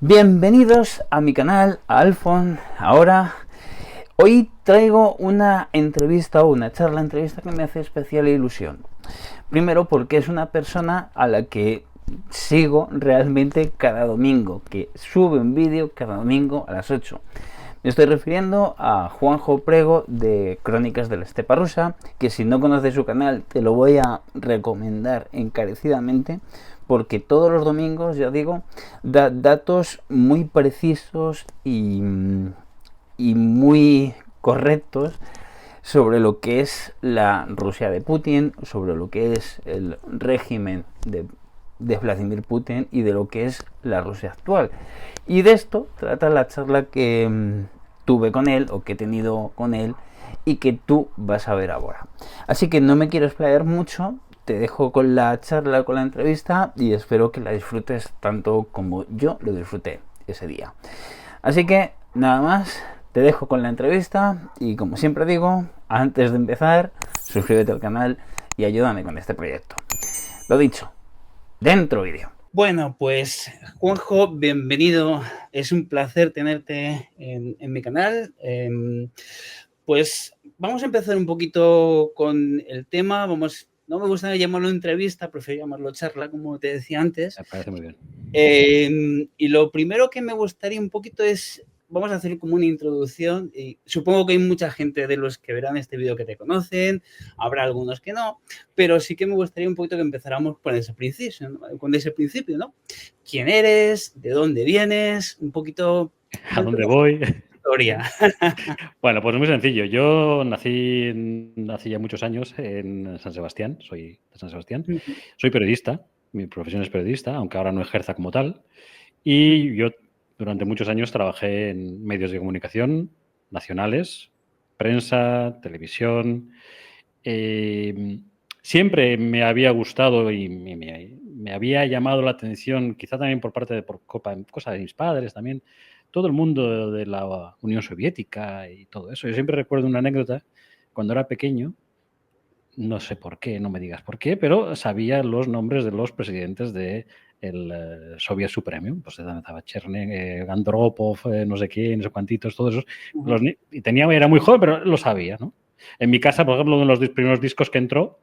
Bienvenidos a mi canal, a Alfon. Hoy traigo una entrevista o una entrevista que me hace especial ilusión. Primero porque es una persona a la que sigo realmente cada domingo, que sube un vídeo cada domingo a las 8. Me estoy refiriendo a Juanjo Prego de Crónicas de la Estepa Rusa, que si no conoces su canal te lo voy a recomendar encarecidamente, porque todos los domingos, ya digo, da datos muy precisos y muy correctos sobre lo que es la Rusia de Putin, sobre lo que es el régimen de Vladimir Putin y de lo que es la Rusia actual. Y de esto trata la charla que tuve con él o que he tenido con él y que tú vas a ver ahora. Así que no me quiero explayar mucho, te dejo con la charla, con la entrevista y espero que la disfrutes tanto como yo lo disfruté ese día. Así que nada más, te dejo con la entrevista y como siempre digo, antes de empezar, suscríbete al canal y ayúdame con este proyecto. Lo dicho, dentro vídeo. Bueno, pues Juanjo, bienvenido. Es un placer tenerte en mi canal. Pues vamos a empezar un poquito con el tema. No me gusta llamarlo entrevista, prefiero llamarlo charla, como te decía antes. Me parece muy bien. Y lo primero que me gustaría un poquito es, vamos a hacer como una introducción. Y supongo que hay mucha gente de los que verán este vídeo que te conocen, habrá algunos que no, pero sí que me gustaría un poquito que empezáramos por ese principio, ¿no? Con ese principio, ¿no? ¿Quién eres? ¿De dónde vienes? Un poquito... ¿A dónde voy? Historia. Bueno, pues muy sencillo. Yo nací ya muchos años en San Sebastián, soy de San Sebastián. Soy periodista, mi profesión es periodista, aunque ahora no ejerza como tal. Y yo durante muchos años trabajé en medios de comunicación nacionales, prensa, televisión. Siempre me había gustado y me había llamado la atención, quizá también por cosa de mis padres también, todo el mundo de la Unión Soviética y todo eso. Yo siempre recuerdo una anécdota cuando era pequeño, no sé por qué, no me digas por qué, pero sabía los nombres de los presidentes de el Soviet Supremo, pues estaba Cherny, Andropov, no sé quién, no sé cuantitos, todos esos. Y era muy joven, pero lo sabía, ¿no? En mi casa, por ejemplo, uno de los primeros discos que entró,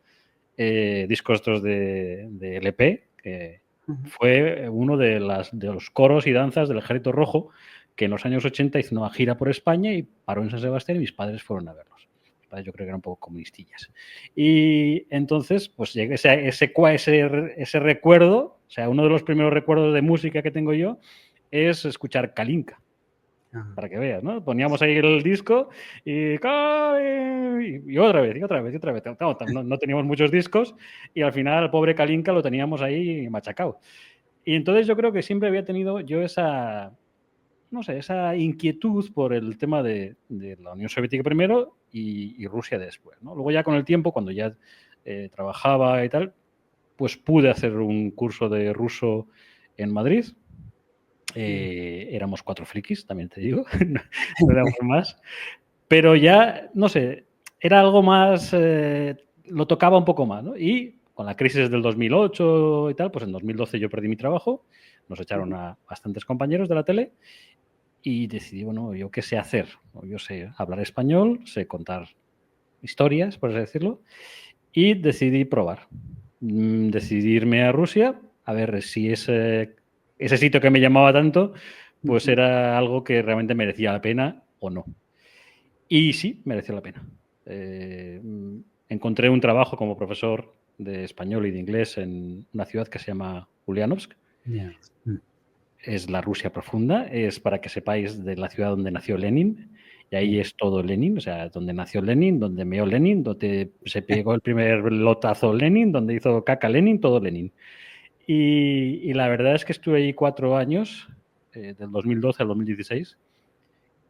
discos estos de LP, que fue uno de los coros y danzas del Ejército Rojo, que en los años 80 hizo una gira por España y paró en San Sebastián y mis padres fueron a verlos. Mis padres yo creo que eran un poco comunistillas. Y entonces, pues llegué ese recuerdo, o sea, uno de los primeros recuerdos de música que tengo yo es escuchar Kalinka. Para que veas, ¿no? Poníamos ahí el disco y otra vez, y otra vez, y otra vez. No teníamos muchos discos y al final el pobre Kalinka lo teníamos ahí machacado. Y entonces yo creo que siempre había tenido yo esa inquietud por el tema de la Unión Soviética primero y Rusia después, ¿no? Luego ya con el tiempo, cuando ya trabajaba y tal, pues pude hacer un curso de ruso en Madrid. Éramos 4 frikis, también te digo, no éramos más, pero ya, no sé, era algo más, lo tocaba un poco más, ¿no? Y con la crisis del 2008 y tal, pues en 2012 yo perdí mi trabajo, nos echaron a bastantes compañeros de la tele y decidí, bueno, ¿yo qué sé hacer? Yo sé hablar español, sé contar historias, por así decirlo, y decidí probar. Decidí irme a Rusia a ver si ese sitio que me llamaba tanto, pues era algo que realmente merecía la pena o no. Y sí, mereció la pena. Encontré un trabajo como profesor de español y de inglés en una ciudad que se llama Ulyanovsk. Es la Rusia profunda, es, para que sepáis, de la ciudad donde nació Lenin, y ahí es todo Lenin, o sea, donde nació Lenin, donde meó Lenin, donde se pegó el primer lotazo Lenin, donde hizo caca Lenin, todo Lenin. Y la verdad es que estuve ahí 4 años, del 2012 al 2016,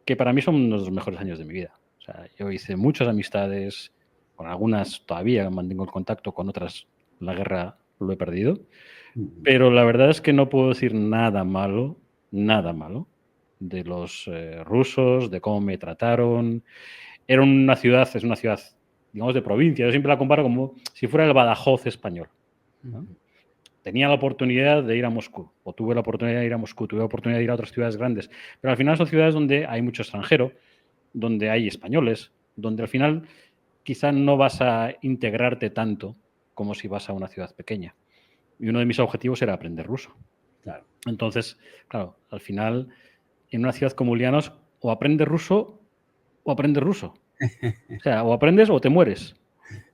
que para mí son uno de los mejores años de mi vida. O sea, yo hice muchas amistades, con algunas todavía mantengo el contacto, con otras la guerra lo he perdido. Pero la verdad es que no puedo decir nada malo de los rusos, de cómo me trataron. Es una ciudad, digamos, de provincia. Yo siempre la comparo como si fuera el Badajoz español, ¿no? tenía la oportunidad de ir a Moscú, o tuve la oportunidad de ir a Moscú, tuve la oportunidad de ir a otras ciudades grandes, pero al final son ciudades donde hay mucho extranjero, donde hay españoles, donde al final quizá no vas a integrarte tanto como si vas a una ciudad pequeña. Y uno de mis objetivos era aprender ruso. Claro. Entonces, claro, al final, en una ciudad como Ulianos, o aprendes ruso o aprendes ruso. O sea, o aprendes o te mueres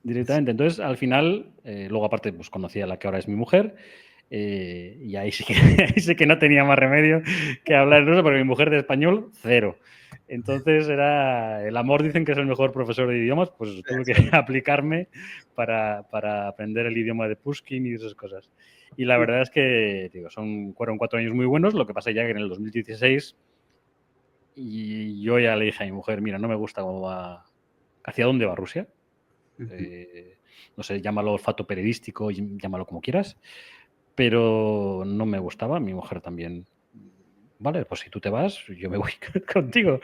directamente. Entonces, al final, luego aparte, pues conocí a la que ahora es mi mujer, y ahí sí, ahí sí que no tenía más remedio que hablar ruso, porque mi mujer de español, cero. Entonces era el amor, dicen que es el mejor profesor de idiomas, pues tuve que aplicarme para aprender el idioma de Pushkin y esas cosas. Y la verdad es que, digo, fueron 4 años muy buenos, lo que pasa ya que en el 2016 y yo ya le dije a mi mujer, mira, no me gusta cómo va, hacia dónde va Rusia. No sé, llámalo olfato periodístico, llámalo como quieras, pero no me gustaba. Mi mujer también, vale, pues si tú te vas, yo me voy contigo.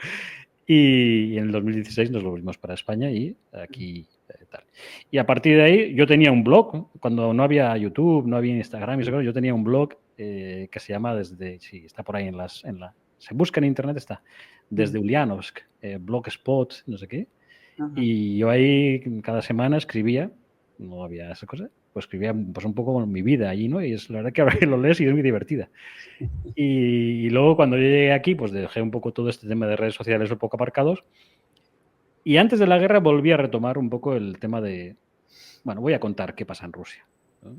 Y en el 2016 nos volvimos para España y aquí tal. Y a partir de ahí yo tenía un blog, cuando no había YouTube, no había Instagram, yo tenía un blog que se llama sí, está por ahí se busca en internet, está, desde Ulianovsk, Blogspot, no sé qué. Y yo ahí cada semana escribía, no había esa cosa, pues escribía pues un poco mi vida allí, ¿no? Y es la verdad que ahora lo lees y es muy divertida. Y luego cuando yo llegué aquí, pues dejé un poco todo este tema de redes sociales un poco aparcados. Y antes de la guerra volví a retomar un poco el tema de, bueno, voy a contar qué pasa en Rusia, ¿no?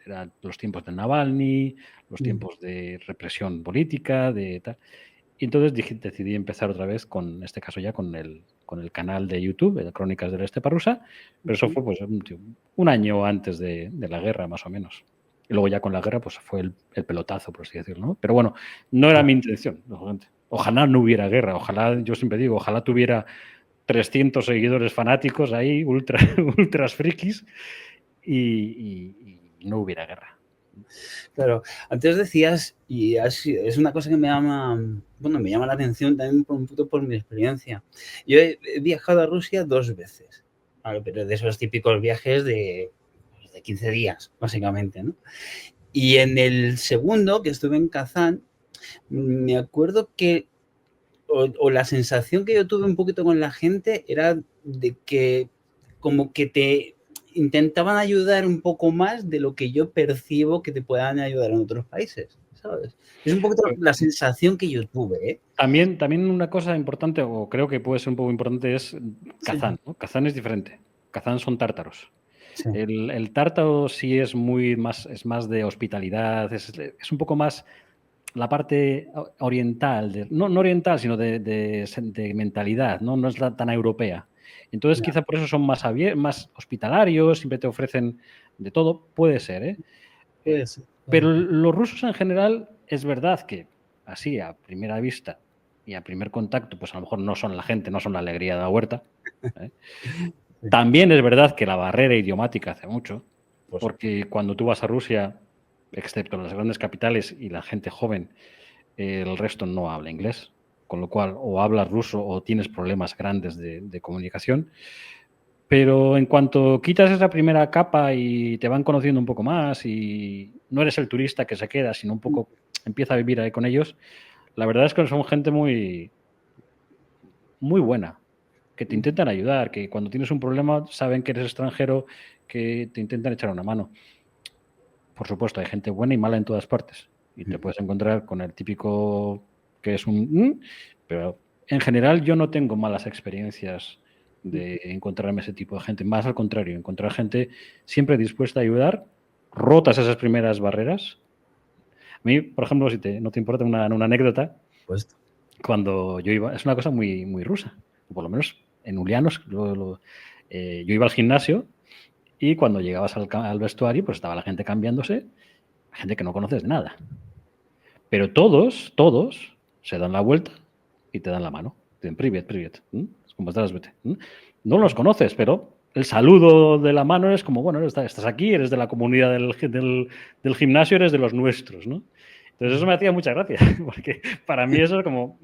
Eran los tiempos de Navalny, los tiempos de represión política, de tal. Y entonces decidí empezar otra vez con, en este caso ya, con el canal de YouTube, de Crónicas de la Estepa Rusa, pero eso fue pues un año antes de la guerra, más o menos. Y luego ya con la guerra pues fue el pelotazo, por así decirlo, ¿no? Pero bueno, no era mi intención, lógicamente. Ojalá no hubiera guerra, ojalá, yo siempre digo, ojalá tuviera 300 seguidores fanáticos ahí, ultras frikis, y no hubiera guerra. Claro, antes decías, y es una cosa que me llama la atención también un poco por mi experiencia. Yo he viajado a Rusia 2 veces, claro, pero de esos típicos viajes de 15 días, básicamente, ¿no? Y en el segundo, que estuve en Kazán, me acuerdo que, o la sensación que yo tuve un poquito con la gente era de que como que te intentaban ayudar un poco más de lo que yo percibo que te puedan ayudar en otros países, ¿sabes? Es un poquito la sensación que yo tuve, ¿eh? También una cosa importante, o creo que puede ser un poco importante, es Kazán, ¿no? Kazán es diferente. Kazán son tártaros. Sí. El tártaro sí es más de hospitalidad, es un poco más la parte oriental, no oriental, sino de mentalidad, ¿no? Es tan europea. Entonces, quizá por eso son más hospitalarios, siempre te ofrecen de todo. Puede ser, ¿eh? Puede ser. Pero los rusos en general, es verdad que así a primera vista y a primer contacto, pues a lo mejor no son la gente, no son la alegría de la huerta, ¿eh? También es verdad que la barrera idiomática hace mucho, porque cuando tú vas a Rusia, excepto en las grandes capitales y la gente joven, el resto no habla inglés, con lo cual o hablas ruso o tienes problemas grandes de comunicación. Pero en cuanto quitas esa primera capa y te van conociendo un poco más y no eres el turista que se queda, sino un poco empieza a vivir ahí con ellos, la verdad es que son gente muy, muy buena, que te intentan ayudar, que cuando tienes un problema saben que eres extranjero, que te intentan echar una mano. Por supuesto, hay gente buena y mala en todas partes. Y te puedes encontrar con el típico que es pero en general yo no tengo malas experiencias de encontrarme ese tipo de gente. Más al contrario, encontrar gente siempre dispuesta a ayudar, rotas esas primeras barreras. A mí, por ejemplo, si no te importa una anécdota, pues, cuando yo iba, es una cosa muy, muy rusa, o por lo menos en Ulianos, yo iba al gimnasio y cuando llegabas al vestuario, pues estaba la gente cambiándose, gente que no conoces de nada. Pero todos se dan la vuelta y te dan la mano. Te dicen, privet. ¿Cómo estás, vete? No los conoces, pero el saludo de la mano es como, bueno, estás aquí, eres de la comunidad del gimnasio, eres de los nuestros, ¿no? Entonces eso me hacía mucha gracia, porque para mí eso es como,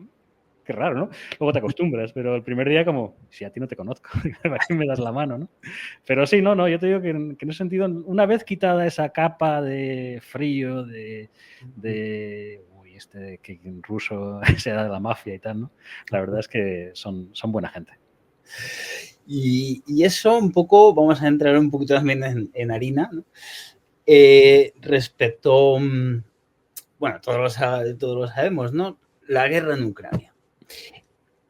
Qué raro, ¿no? Luego te acostumbras, pero el primer día como, si a ti no te conozco, ¿para qué me das la mano, no? Pero sí, no, yo te digo que en ese sentido, una vez quitada esa capa de frío, uy, que en ruso sea de la mafia y tal, ¿no? La verdad es que son buena gente. Y eso un poco, vamos a entrar un poquito también en harina, ¿no? Respecto, bueno, todos lo sabemos, ¿no? La guerra en Ucrania.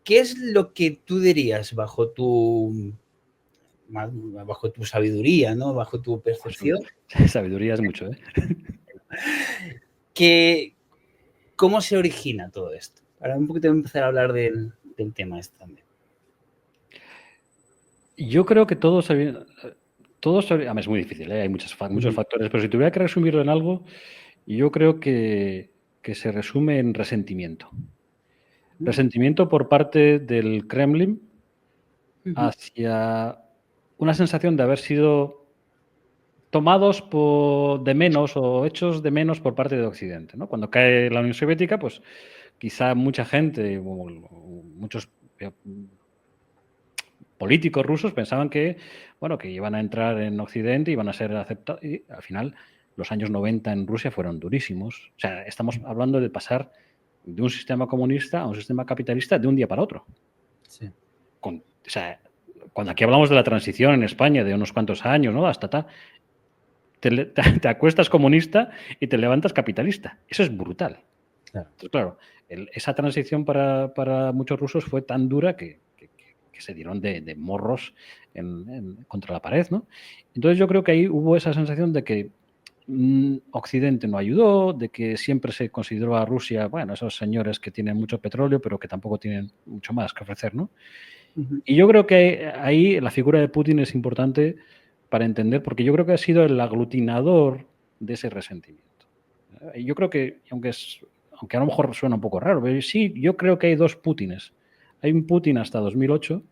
¿Qué es lo que tú dirías bajo tu sabiduría, ¿no? Bajo tu percepción? Sabiduría es mucho, ¿Cómo se origina todo esto? Para un poquito empezar a hablar del tema este también. Yo creo que todo es muy difícil, hay muchos factores, pero si tuviera que resumirlo en algo, yo creo que se resume en resentimiento. Resentimiento por parte del Kremlin hacia una sensación de haber sido tomados de menos o hechos de menos por parte de Occidente, ¿no? Cuando cae la Unión Soviética, pues quizá mucha gente, muchos políticos rusos pensaban que, bueno, que iban a entrar en Occidente y iban a ser aceptados. Y al final, los años 90 en Rusia fueron durísimos. O sea, estamos hablando de pasar de un sistema comunista a un sistema capitalista de un día para otro. Sí. O sea, cuando aquí hablamos de la transición en España de unos cuantos años, ¿no? Hasta te acuestas comunista y te levantas capitalista. Eso es brutal. Claro. Entonces, claro, esa transición para muchos rusos fue tan dura que se dieron de morros contra la pared, ¿no? Entonces yo creo que ahí hubo esa sensación de que Occidente no ayudó, de que siempre se consideró a Rusia, bueno, esos señores que tienen mucho petróleo, pero que tampoco tienen mucho más que ofrecer, ¿no? Y yo creo que ahí la figura de Putin es importante para entender, porque yo creo que ha sido el aglutinador de ese resentimiento. Yo creo que, aunque a lo mejor suena un poco raro, pero sí, yo creo que hay dos Putines. Hay un Putin hasta 2008,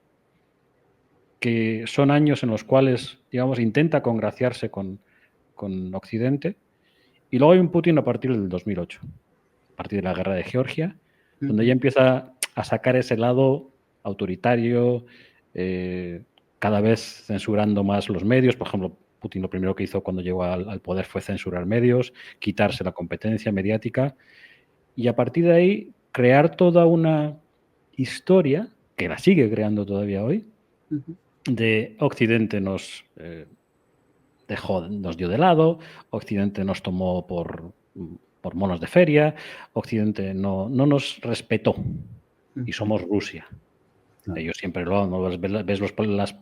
que son años en los cuales, digamos, intenta congraciarse con Occidente, y luego hay un Putin a partir del 2008, a partir de la guerra de Georgia, donde ya empieza a sacar ese lado autoritario, cada vez censurando más los medios. Por ejemplo, Putin lo primero que hizo cuando llegó al poder fue censurar medios, quitarse la competencia mediática, y a partir de ahí crear toda una historia, que la sigue creando todavía hoy, de Occidente nos dio de lado, Occidente nos tomó por monos de feria, Occidente no nos respetó y somos Rusia. Claro. Ellos siempre ves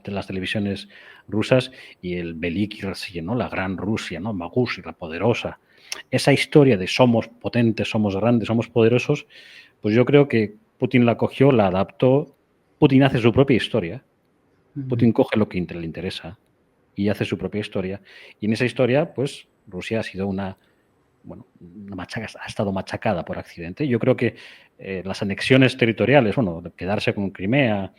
las televisiones rusas y el Veliki, ¿no? La gran Rusia, ¿no? Magushi, la poderosa. Esa historia de somos potentes, somos grandes, somos poderosos, pues yo creo que Putin la cogió, la adaptó. Putin hace su propia historia. Putin coge lo que le interesa y hace su propia historia. Y en esa historia, pues, Rusia ha sido ha estado machacada por accidente. Yo creo que las anexiones territoriales, quedarse con Crimea,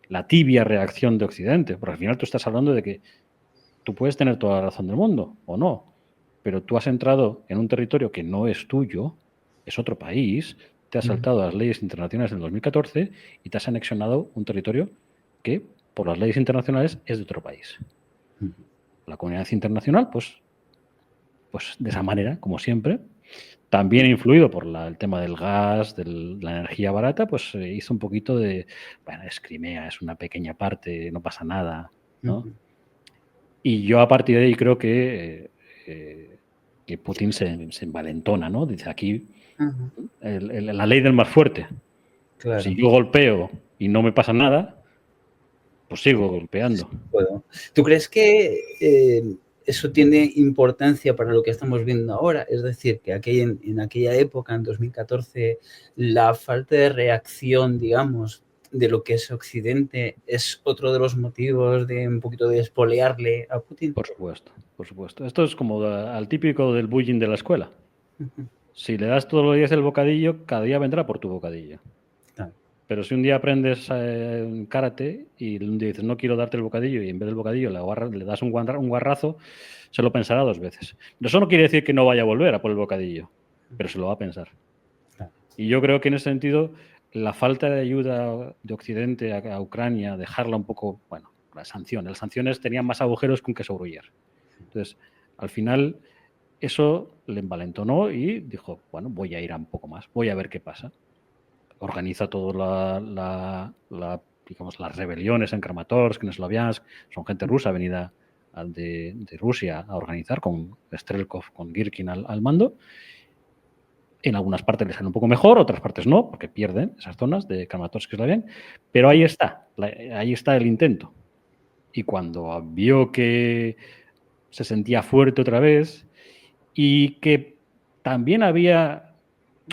la tibia reacción de Occidente, porque al final tú estás hablando de que tú puedes tener toda la razón del mundo, o no, pero tú has entrado en un territorio que no es tuyo, es otro país, te has saltado las leyes internacionales del 2014 y te has anexionado un territorio que, por las leyes internacionales, es de otro país. La comunidad internacional, pues de esa manera, como siempre, también influido por el tema del gas, de la energía barata, pues hizo un poquito de, bueno, es Crimea, es una pequeña parte, no pasa nada, ¿no? Y yo a partir de ahí creo que Putin se envalentona, ¿no? Dice aquí la ley del más fuerte. Claro. Si yo golpeo y no me pasa nada, pues sigo golpeando. Bueno, ¿tú crees que eso tiene importancia para lo que estamos viendo ahora? Es decir, que en aquella época, en 2014, la falta de reacción, digamos, de lo que es Occidente es otro de los motivos de un poquito de espolearle a Putin. Por supuesto, por supuesto. Esto es como al típico del bullying de la escuela. Si le das todos los días el bocadillo, cada día vendrá por tu bocadillo. Claro. Pero si un día aprendes karate y un día dices no quiero darte el bocadillo y en vez del bocadillo le das un guarrazo, se lo pensará 2 veces. Eso no quiere decir que no vaya a volver a por el bocadillo, pero se lo va a pensar. Claro. Y yo creo que en ese sentido la falta de ayuda de Occidente a Ucrania, dejarla un poco, bueno, las sanciones tenían más agujeros que un queso gruyere. Entonces, al final, eso le envalentonó y dijo, bueno, voy a ir a un poco más, voy a ver qué pasa. Organiza todas digamos, las rebeliones en Kramatorsk, en Sloviansk, son gente rusa venida de Rusia a organizar, con Strelkov, con Girkin al mando. En algunas partes les sale un poco mejor, otras partes no, porque pierden esas zonas de Kramatorsk y Sloviansk, pero ahí está el intento. Y cuando vio que se sentía fuerte otra vez y que también había,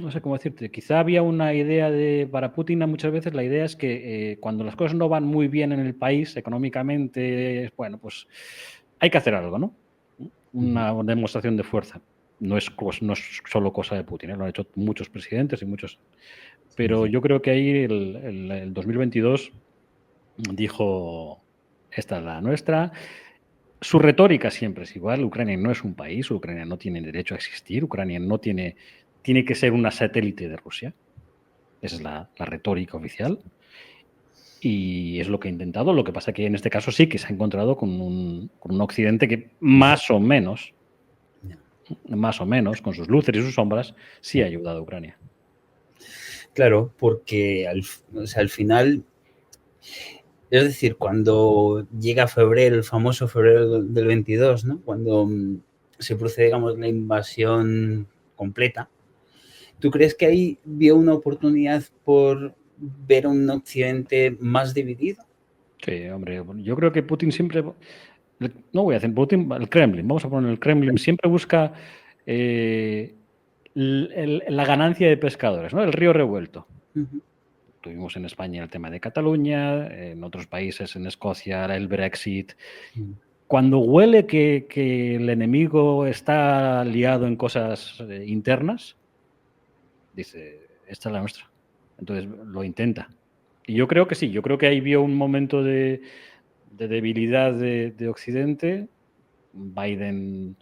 no sé cómo decirte, quizá había una idea para Putin muchas veces, la idea es que cuando las cosas no van muy bien en el país económicamente, bueno, pues hay que hacer algo, ¿no? Una demostración de fuerza. No es solo cosa de Putin, lo han hecho muchos presidentes y muchos. Pero yo creo que ahí el 2022 dijo, esta es la nuestra. Su retórica siempre es igual. Ucrania no es un país, Ucrania no tiene derecho a existir, Ucrania no tiene que ser una satélite de Rusia. Esa es la retórica oficial. Y es lo que ha intentado. Lo que pasa es que en este caso sí que se ha encontrado con un Occidente que más o menos, con sus luces y sus sombras, sí ha ayudado a Ucrania. Claro, porque al final, es decir, cuando llega febrero, el famoso febrero del 22, ¿no? Cuando se procede, digamos, la invasión completa, ¿tú crees que ahí vio una oportunidad por ver un Occidente más dividido? Sí, hombre, yo creo que Putin siempre, no voy a decir Putin, el Kremlin, vamos a poner el Kremlin, siempre busca la ganancia de pescadores, ¿no? El río revuelto. Tuvimos en España el tema de Cataluña, en otros países, en Escocia, el Brexit. Cuando huele que el enemigo está liado en cosas internas, dice, esta es la nuestra. Entonces lo intenta. Y yo creo que sí, yo creo que ahí vio un momento de debilidad de Occidente, Biden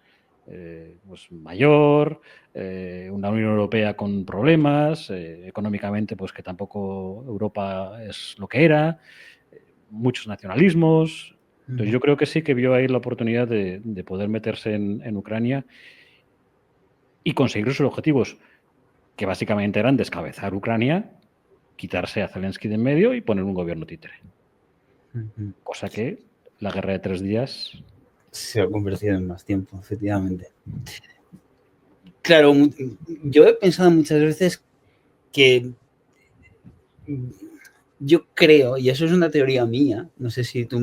pues mayor, una Unión Europea con problemas, económicamente pues que tampoco Europa es lo que era, muchos nacionalismos. Entonces yo creo que sí que vio ahí la oportunidad de poder meterse en Ucrania y conseguir sus objetivos, que básicamente eran descabezar Ucrania, quitarse a Zelensky de en medio y poner un gobierno títere. Cosa que la guerra de 3 días se ha convertido en más tiempo, efectivamente. Claro, yo he pensado muchas veces que yo creo, y eso es una teoría mía, no sé si tú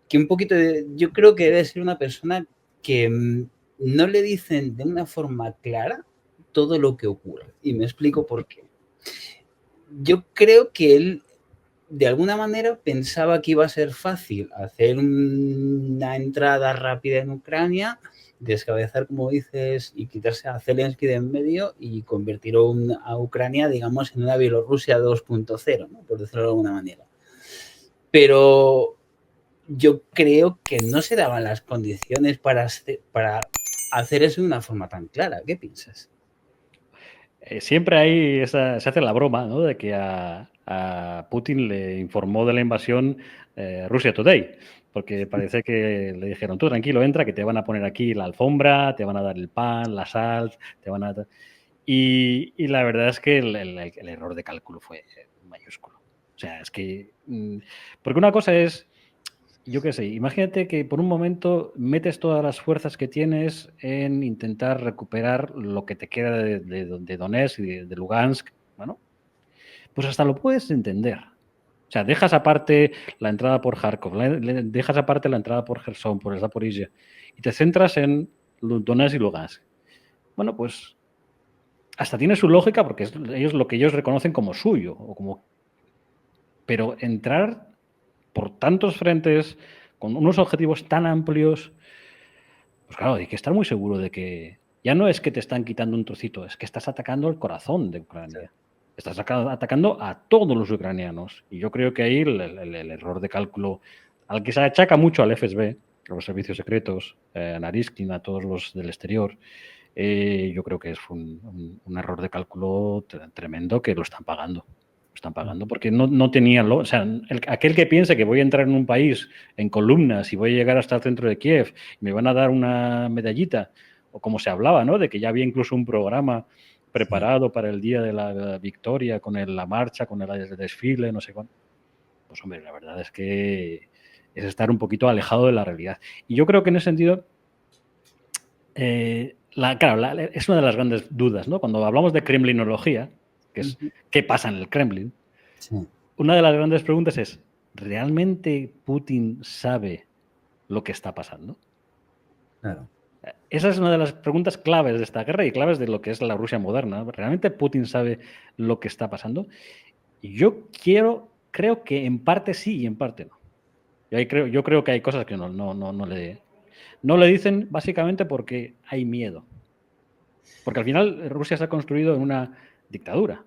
que un poquito yo creo que debe ser una persona que no le dicen de una forma clara todo lo que ocurre. Y me explico por qué. Yo creo que él, de alguna manera, pensaba que iba a ser fácil hacer una entrada rápida en Ucrania, descabezar, como dices, y quitarse a Zelensky de en medio y convertir a Ucrania, digamos, en una Bielorrusia 2.0, ¿no? Por decirlo de alguna manera. Pero yo creo que no se daban las condiciones para hacer eso de una forma tan clara. ¿Qué piensas? Siempre hay se hace la broma, ¿no? De que a Putin le informó de la invasión Russia Today, porque parece que le dijeron, tú tranquilo, entra, que te van a poner aquí la alfombra, te van a dar el pan, la sal, te van a... Y la verdad es que el error de cálculo fue mayúsculo. O sea, es que... porque una cosa es, yo qué sé, imagínate que por un momento metes todas las fuerzas que tienes en intentar recuperar lo que te queda de Donetsk y de Lugansk. Bueno, pues hasta lo puedes entender. O sea, dejas aparte la entrada por Kharkov, dejas aparte la entrada por Gerson, por Zaporizhia, y te centras en Donetsk y Lugansk. Bueno, pues hasta tiene su lógica porque es lo que ellos reconocen como suyo. Pero entrar por tantos frentes, con unos objetivos tan amplios, pues claro, hay que estar muy seguro de que ya no es que te están quitando un trocito, es que estás atacando el corazón de Ucrania. Sí. Estás atacando a todos los ucranianos. Y yo creo que ahí el error de cálculo, al que se achaca mucho al FSB, a los servicios secretos, a Naryshkin, a todos los del exterior, yo creo que es un error de cálculo tremendo que lo están pagando. Están pagando porque no tenían, o sea, aquel que piense que voy a entrar en un país en columnas y voy a llegar hasta el centro de Kiev y me van a dar una medallita, o como se hablaba, ¿no? De que ya había incluso un programa preparado para el día de la victoria, con la marcha, con el desfile, no sé cuánto. Pues hombre, la verdad es que es estar un poquito alejado de la realidad. Y yo creo que en ese sentido, claro, es una de las grandes dudas, ¿no? Cuando hablamos de kremlinología, que es qué pasa en el Kremlin, Sí. una de las grandes preguntas es, ¿realmente Putin sabe lo que está pasando? Claro. Esa es una de las preguntas claves de esta guerra y claves de lo que es la Rusia moderna. ¿Realmente Putin sabe lo que está pasando? Y yo creo que en parte sí y en parte no. Yo creo que hay cosas que no le dicen básicamente porque hay miedo. Porque al final Rusia se ha construido en una dictadura.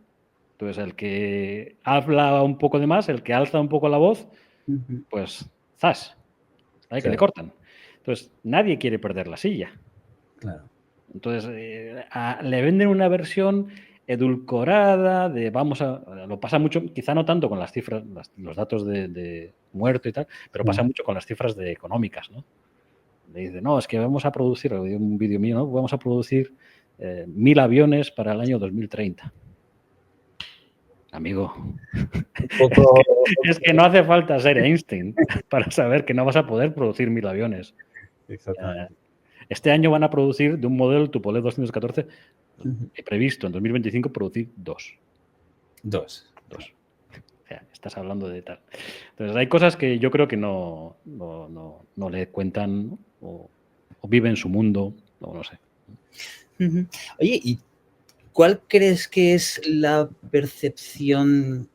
Entonces, el que habla un poco de más, el que alza un poco la voz, pues ¡zas! Que le cortan. Entonces, nadie quiere perder la silla. Claro. Entonces, le venden una versión edulcorada de lo pasa mucho, quizá no tanto con las cifras, los datos de muerto y tal, pero pasa mucho con las cifras económicas, ¿no? Le dice, no, es que vamos a producir, un vídeo mío, ¿no? Vamos a producir 1000 aviones para el año 2030. Amigo, es que no hace falta ser Einstein para saber que no vas a poder producir 1000 aviones. Exactamente. Este año van a producir de un modelo Tupolev 214, he previsto en 2025 producir 2. O sea, estás hablando de tal. Entonces, hay cosas que yo creo que no le cuentan o viven su mundo, o no sé. Oye, ¿y cuál crees que es la percepción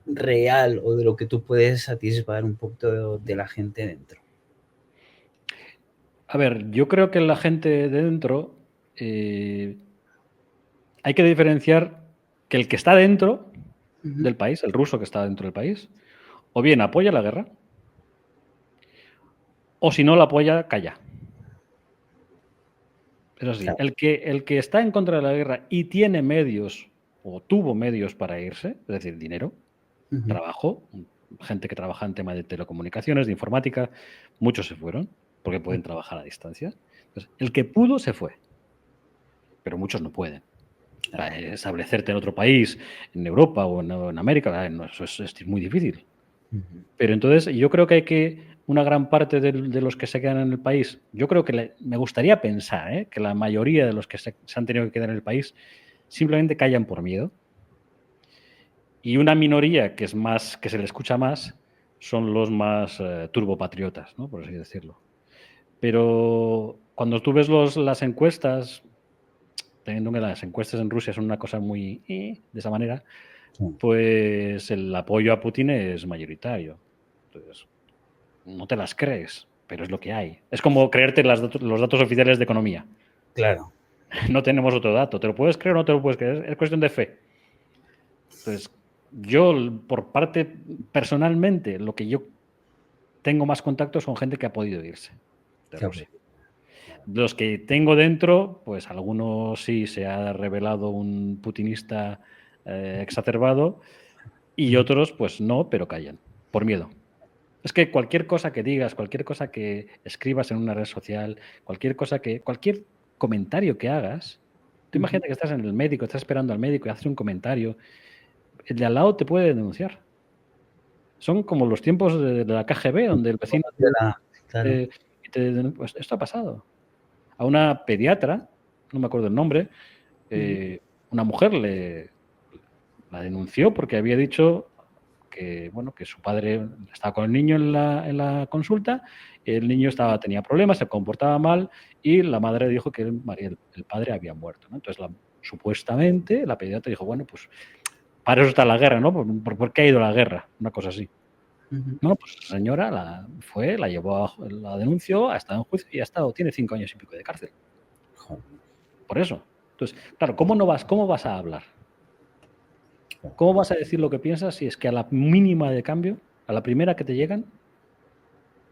real o de lo que tú puedes satisfacer un poquito de la gente dentro? A ver, yo creo que la gente de dentro hay que diferenciar que el que está dentro del país, el ruso que está dentro del país, o bien apoya la guerra, o si no la apoya, calla. Eso sí, Claro. el que está en contra de la guerra y tiene medios o tuvo medios para irse, es decir, dinero, trabajo, gente que trabaja en tema de telecomunicaciones, de informática, muchos se fueron porque pueden trabajar a distancia. Entonces, el que pudo se fue, pero muchos no pueden. Establecerte en otro país, en Europa o en América, eso es muy difícil. Pero entonces yo creo que una gran parte de los que se quedan en el país, yo creo que me gustaría pensar que la mayoría de los que se han tenido que quedar en el país simplemente callan por miedo. Y una minoría que se le escucha más son los más turbopatriotas, ¿no? Por así decirlo. Pero cuando tú ves las encuestas, teniendo que las encuestas en Rusia son una cosa muy de esa manera, pues el apoyo a Putin es mayoritario. Entonces, no te las crees, pero es lo que hay. Es como creerte los datos oficiales de economía. Claro. No tenemos otro dato. ¿Te lo puedes creer o no te lo puedes creer? Es cuestión de fe. Entonces, yo, por parte, personalmente, lo que yo tengo más contacto son gente que ha podido irse de Rusia. Los que tengo dentro, pues algunos sí se ha revelado un putinista exacerbado y otros, pues no, pero callan, por miedo. Es que cualquier cosa que digas, cualquier cosa que escribas en una red social, cualquier comentario que hagas, tú imagínate que estás en el médico, estás esperando al médico y haces un comentario, el de al lado te puede denunciar. Son como los tiempos de la KGB, donde el vecino pues esto ha pasado. A una pediatra, no me acuerdo el nombre, una mujer la denunció porque había dicho que su padre estaba con el niño en la consulta, el niño tenía problemas, se comportaba mal y la madre dijo que el padre había muerto, ¿no? Entonces, supuestamente, la pediatra dijo, bueno, pues para eso está la guerra, ¿no? ¿Por qué ha ido la guerra? Una cosa así. No, pues la señora la llevó, la denunció, ha estado en juicio y tiene 5 años y pico de cárcel. Por eso. Entonces, claro, ¿cómo vas a hablar? ¿Cómo vas a decir lo que piensas si es que a la mínima de cambio, a la primera que te llegan,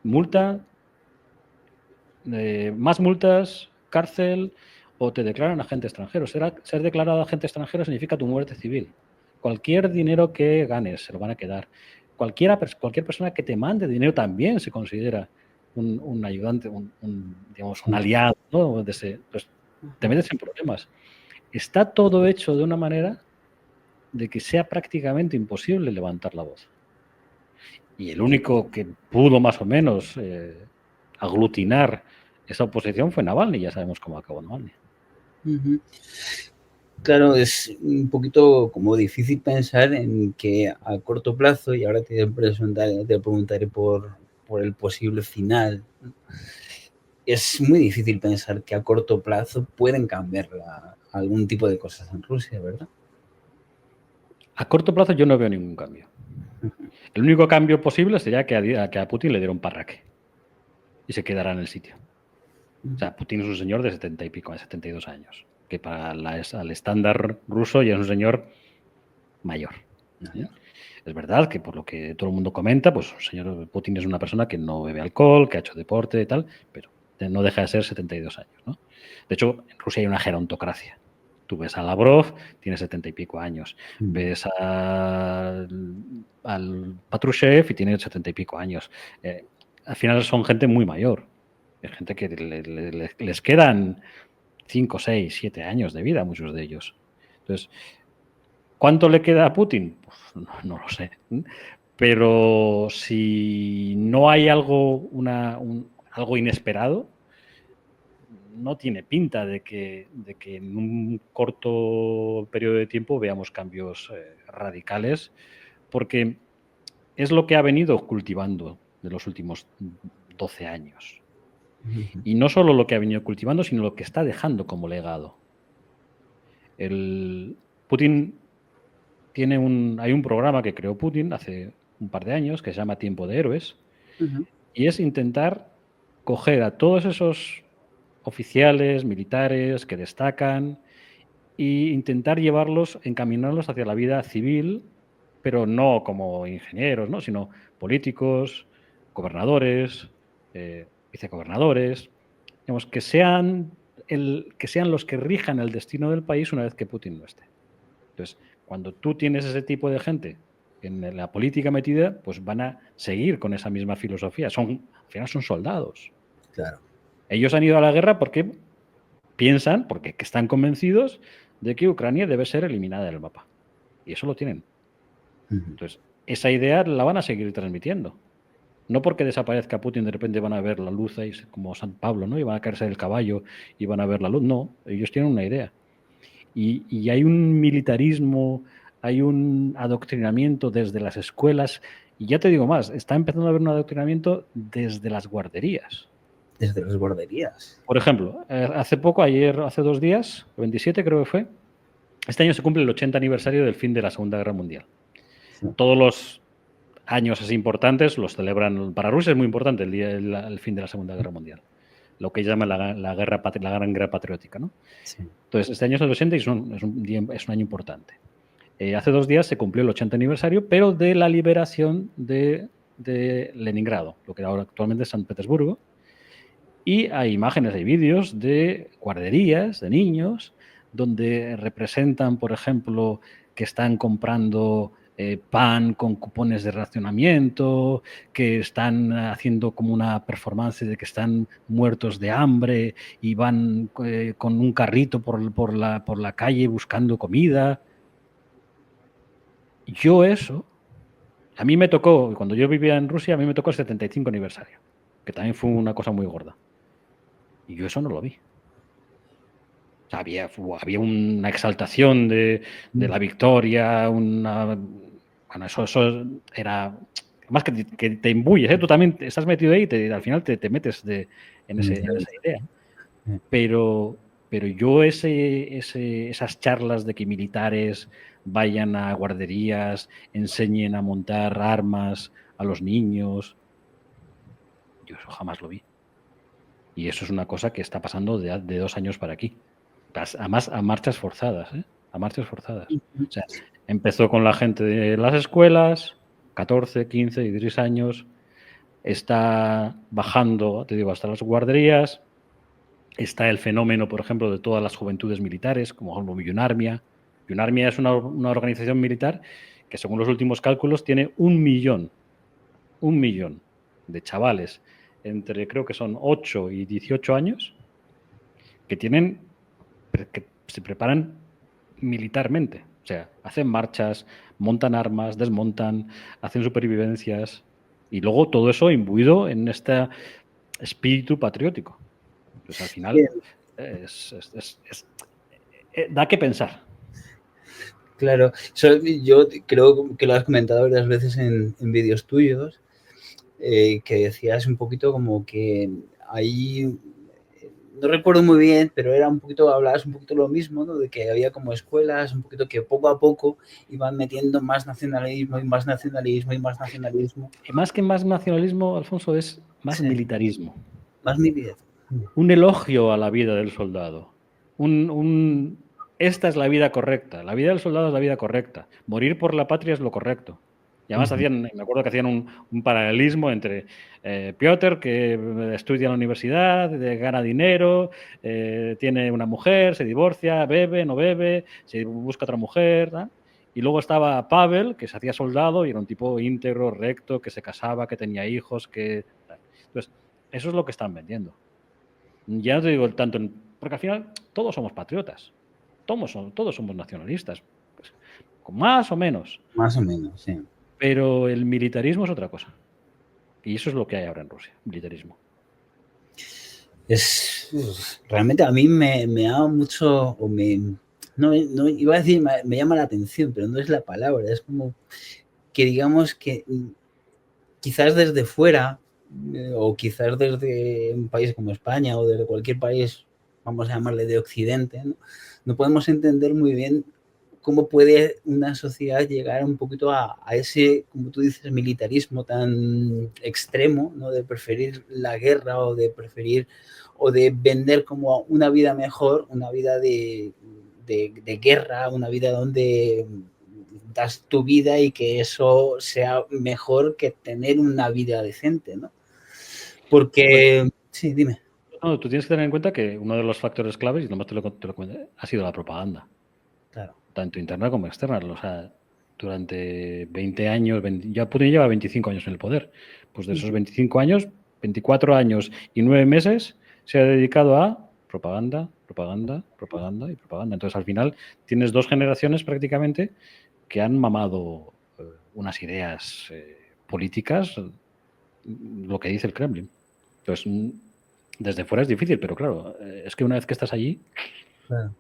multa, más multas, cárcel o te declaran agente extranjero. Ser declarado agente extranjero significa tu muerte civil. Cualquier dinero que ganes se lo van a quedar. Cualquier persona que te mande dinero también se considera un ayudante, digamos, un aliado, ¿no? Pues te metes en problemas. Está todo hecho de una manera de que sea prácticamente imposible levantar la voz. Y el único que pudo más o menos aglutinar esa oposición fue Navalny. Ya sabemos cómo acabó Navalny. Claro, es un poquito como difícil pensar en que a corto plazo, y ahora te preguntaré por el posible final, es muy difícil pensar que a corto plazo pueden cambiar algún tipo de cosas en Rusia, ¿verdad? A corto plazo yo no veo ningún cambio. El único cambio posible sería que a Putin le diera un parraque y se quedara en el sitio. O sea, Putin es un señor de 70 y pico, de 72 años, que para al estándar ruso ya es un señor mayor. Es verdad que por lo que todo el mundo comenta, pues el señor Putin es una persona que no bebe alcohol, que ha hecho deporte y tal, pero no deja de ser 72 años, ¿no? De hecho, en Rusia hay una gerontocracia. Tú ves a Lavrov, tiene 70 y pico años. Ves al Patrushev y tiene 70 y pico años. Al final son gente muy mayor. Es gente que les quedan 5, 6, 7 años de vida a muchos de ellos. Entonces, ¿cuánto le queda a Putin? Pues no lo sé. Pero si no hay algo inesperado, no tiene pinta de que en un corto periodo de tiempo veamos cambios radicales, porque es lo que ha venido cultivando de los últimos 12 años. Y no solo lo que ha venido cultivando, sino lo que está dejando como legado. Putin hay un programa que creó Putin hace un par de años que se llama Tiempo de Héroes, y es intentar coger a todos esos oficiales, militares que destacan e intentar encaminarlos hacia la vida civil, pero no como ingenieros, ¿no? Sino políticos, gobernadores, vicegobernadores, digamos, que sean los que rijan el destino del país una vez que Putin no esté. Entonces, cuando tú tienes ese tipo de gente en la política metida, pues van a seguir con esa misma filosofía. Al final son soldados. Claro. Ellos han ido a la guerra porque porque están convencidos de que Ucrania debe ser eliminada del mapa. Y eso lo tienen. Entonces, esa idea la van a seguir transmitiendo. No porque desaparezca Putin, de repente van a ver la luz ahí, como San Pablo, ¿no? Y van a caerse del caballo y van a ver la luz. No, ellos tienen una idea. Y hay un militarismo, hay un adoctrinamiento desde las escuelas. Y ya te digo más, está empezando a haber un adoctrinamiento desde las guarderías. Desde las guarderías. Por ejemplo, hace 2 días, el 27 creo que fue, este año se cumple el 80 aniversario del fin de la Segunda Guerra Mundial. Sí. Todos los años así importantes los celebran. Para Rusia es muy importante el fin de la Segunda Guerra Mundial. Lo que llaman la Gran Guerra Patriótica, ¿no? Sí. Entonces, este año es el 80 y es un año importante. Hace 2 días se cumplió el 80 aniversario, pero de la liberación de Leningrado, lo que ahora actualmente es San Petersburgo. Y hay imágenes, hay vídeos de guarderías, de niños, donde representan, por ejemplo, que están comprando pan con cupones de racionamiento, que están haciendo como una performance de que están muertos de hambre y van con un carrito por la calle buscando comida. A mí me tocó, cuando yo vivía en Rusia, a mí me tocó el 75 aniversario, que también fue una cosa muy gorda. Y yo eso no lo vi. O sea, había una exaltación de la victoria, bueno, eso era... Más que te imbuyes, ¿eh? Tú también estás metido ahí y al final te metes en esa idea. Pero yo esas charlas de que militares vayan a guarderías, enseñen a montar armas a los niños, yo eso jamás lo vi. Y eso es una cosa que está pasando de 2 años para aquí. Además, a marchas forzadas, ¿eh? A marchas forzadas. O sea, empezó con la gente de las escuelas, 14, 15, 16 años, está bajando, te digo, hasta las guarderías, Está el fenómeno, por ejemplo, de todas las juventudes militares, como por ejemplo Yunarmia. Yunarmia es una organización militar que, según los últimos cálculos, tiene 1 millón de chavales entre, creo que son 8 y 18 años, que se preparan militarmente. O sea, hacen marchas, montan armas, desmontan, hacen supervivencias, y luego todo eso imbuido en este espíritu patriótico. Pues al final da que pensar. Claro, yo creo que lo has comentado varias veces en vídeos tuyos, que decías un poquito como que ahí, no recuerdo muy bien, pero era un poquito, hablabas un poquito lo mismo, ¿no? De que había como escuelas, un poquito que poco a poco iban metiendo más nacionalismo y más nacionalismo y más nacionalismo. Y más que más nacionalismo, Alfonso, es más militarismo. Más militarismo. Un elogio a la vida del soldado. Esta es la vida correcta. La vida del soldado es la vida correcta. Morir por la patria es lo correcto. Y además me acuerdo que hacían un paralelismo entre Piotr, que estudia en la universidad, gana dinero, tiene una mujer, se divorcia, bebe, no bebe, se busca otra mujer, ¿no? Y luego estaba Pavel, que se hacía soldado y era un tipo íntegro, recto, que se casaba, que tenía hijos, que... Entonces, eso es lo que están vendiendo. Ya no te digo tanto, porque al final todos somos patriotas, todos somos nacionalistas, pues, con más o menos. Más o menos, sí. Pero el militarismo es otra cosa. Y eso es lo que hay ahora en Rusia, militarismo. Realmente a mí me da mucho, no iba a decir me llama la atención, pero no es la palabra, es como que digamos que quizás desde fuera, o quizás desde un país como España o desde cualquier país, vamos a llamarle de Occidente, no podemos entender muy bien cómo puede una sociedad llegar un poquito a ese, como tú dices, militarismo tan extremo, ¿no? De preferir la guerra o de preferir o de vender como una vida mejor, una vida de guerra, una vida donde das tu vida y que eso sea mejor que tener una vida decente, ¿no? Porque, bueno, sí, dime. No, tú tienes que tener en cuenta que uno de los factores claves, y nomás te lo cuento, ha sido la propaganda. Claro. Tanto interna como externa. O sea, durante 20 años, ya Putin lleva 25 años en el poder. Pues de esos 25 años, 24 años y 9 meses se ha dedicado a propaganda, propaganda, propaganda y propaganda. Entonces, al final, tienes 2 generaciones prácticamente que han mamado unas ideas políticas, lo que dice el Kremlin. Entonces, desde fuera es difícil, pero claro, es que una vez que estás allí... Claro.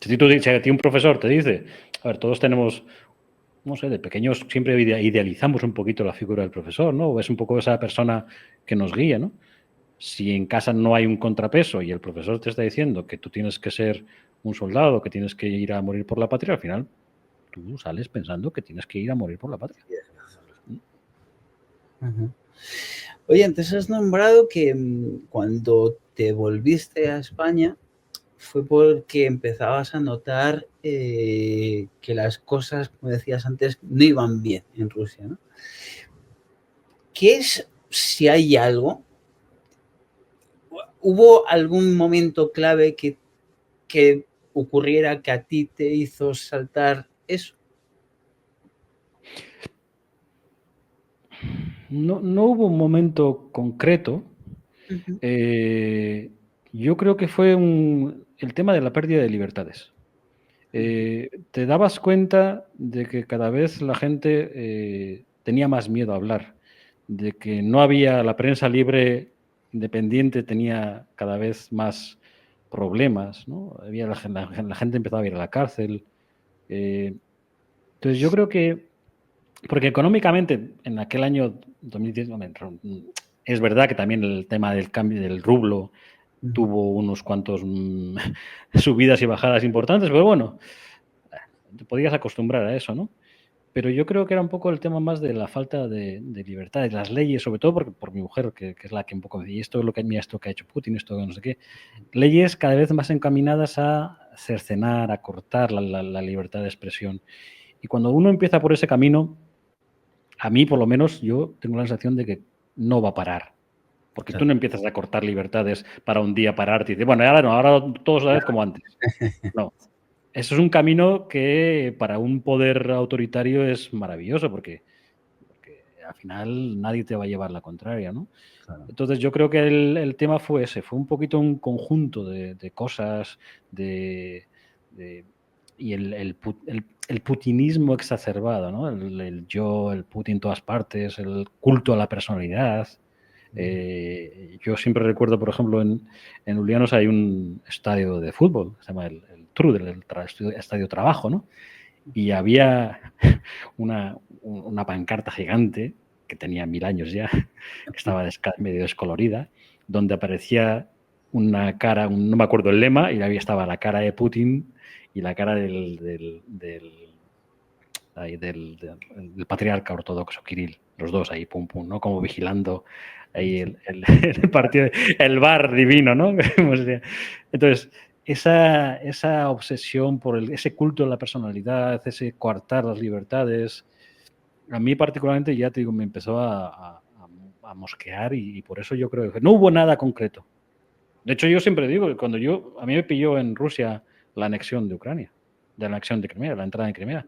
Si a ti un profesor te dice, a ver, todos tenemos, no sé, de pequeños siempre idealizamos un poquito la figura del profesor, ¿no? O es un poco esa persona que nos guía, ¿no? Si en casa no hay un contrapeso y el profesor te está diciendo que tú tienes que ser un soldado, que tienes que ir a morir por la patria, al final tú sales pensando que tienes que ir a morir por la patria. Oye, entonces has nombrado que cuando te volviste a España fue porque empezabas a notar que las cosas, como decías antes, no iban bien en Rusia, ¿no? ¿Qué es, si hay algo, hubo algún momento clave que ocurriera que a ti te hizo saltar eso? No hubo un momento concreto. Yo creo que fue el tema de la pérdida de libertades. Te dabas cuenta de que cada vez la gente tenía más miedo a hablar, de que no había la prensa libre independiente, tenía cada vez más problemas, ¿no? La gente empezaba a ir a la cárcel. Entonces yo creo que, porque económicamente en aquel año 2010, es verdad que también el tema del cambio del rublo tuvo unos cuantos subidas y bajadas importantes, pero bueno, te podías acostumbrar a eso, ¿no? Pero yo creo que era un poco el tema más de la falta de libertad, de las leyes, sobre todo por mi mujer, que es la que un poco me dice, esto es lo que, mira, esto que ha hecho Putin, esto no sé qué. Leyes cada vez más encaminadas a cercenar, a cortar la libertad de expresión. Y cuando uno empieza por ese camino, a mí por lo menos yo tengo la sensación de que no va a parar. Porque tú Claro. no empiezas a cortar libertades para un día pararte y decir, bueno, ahora no, ahora todos a la vez como antes. No. Eso es un camino que para un poder autoritario es maravilloso porque al final nadie te va a llevar la contraria, ¿no? Claro. Entonces yo creo que el tema fue ese, fue un poquito un conjunto de cosas, de, y el putinismo exacerbado, ¿no? El yo, el Putin en todas partes, el culto a la personalidad. Yo siempre recuerdo, por ejemplo, en Ulianos hay un estadio de fútbol, se llama el Trudel, estadio Trabajo, ¿no? Y había una pancarta gigante que tenía 1000 años ya, que estaba medio descolorida, donde aparecía una cara, no me acuerdo el lema, y ahí estaba la cara de Putin y la cara del patriarca ortodoxo Kirill, los dos ahí, pum, pum, ¿no? Como vigilando ahí el partido, el bar divino, ¿no? Entonces, esa obsesión por ese culto a la personalidad, ese coartar las libertades, a mí particularmente, ya te digo, me empezó a mosquear y por eso yo creo que no hubo nada concreto. De hecho, yo siempre digo que cuando a mí me pilló en Rusia la anexión de Ucrania, de la anexión de Crimea, la entrada en Crimea.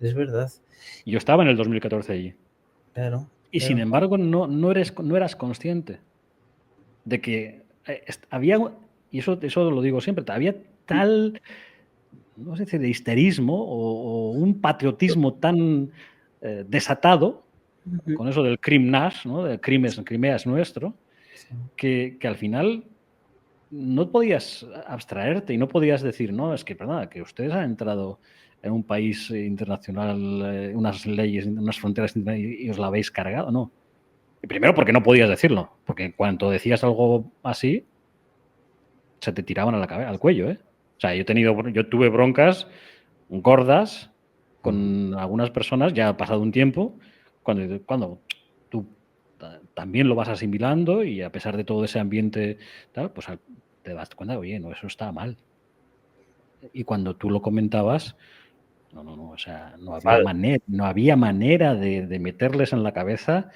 Es verdad. Y yo estaba en el 2014 allí. Claro. Y sin Claro. embargo, no eras consciente de que había, y eso lo digo siempre, había tal, no sé si de histerismo o un patriotismo tan desatado, con eso del Krim Nash, ¿no? De Crimea es nuestro, Sí. que al final no podías abstraerte y no podías decir, no, es que, perdona, que ustedes han entrado en un país internacional, unas leyes, unas fronteras y os la habéis cargado, no. Y primero porque no podías decirlo, porque en cuanto decías algo así, se te tiraban a la cabeza, al cuello, ¿eh? O sea, yo tuve broncas gordas con algunas personas, ya ha pasado un tiempo, cuando tú también lo vas asimilando y a pesar de todo ese ambiente, tal, pues te das cuenta, oye, no, eso está mal. Y cuando tú lo comentabas, no, o sea, no había manera de meterles en la cabeza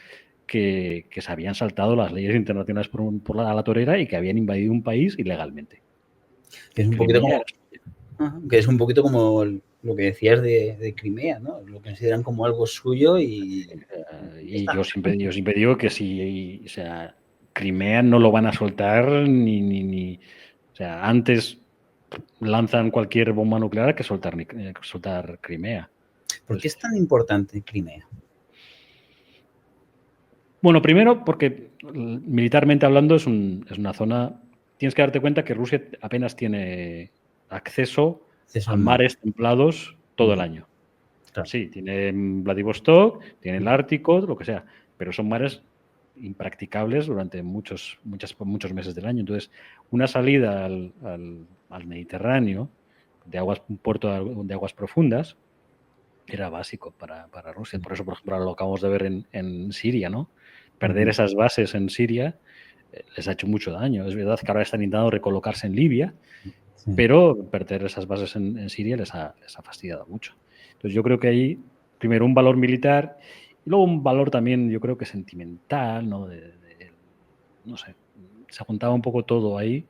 que se habían saltado las leyes internacionales por la torera y que habían invadido un país ilegalmente. Que es un poquito como, que es un poquito como lo que decías de Crimea, ¿no? Lo consideran como algo suyo y yo siempre digo que si, o sea, Crimea no lo van a soltar ni o sea, antes lanzan cualquier bomba nuclear que soltar Crimea. ¿Por qué es tan importante Crimea? Bueno, primero porque militarmente hablando es una zona, tienes que darte cuenta que Rusia apenas tiene acceso a mares templados todo el año. Claro. Sí, tiene Vladivostok, tiene el Ártico, lo que sea, pero son mares impracticables durante muchos meses del año. Entonces, una salida al Mediterráneo, un puerto de aguas profundas, era básico para Rusia. Por eso, por ejemplo, lo acabamos de ver en Siria, ¿no? Perder esas bases en Siria les ha hecho mucho daño. Es verdad que ahora están intentando recolocarse en Libia, pero perder esas bases en Siria les ha fastidiado mucho. Entonces yo creo que ahí, primero un valor militar y luego un valor también, yo creo que sentimental, ¿no? No sé, se juntaba un poco todo ahí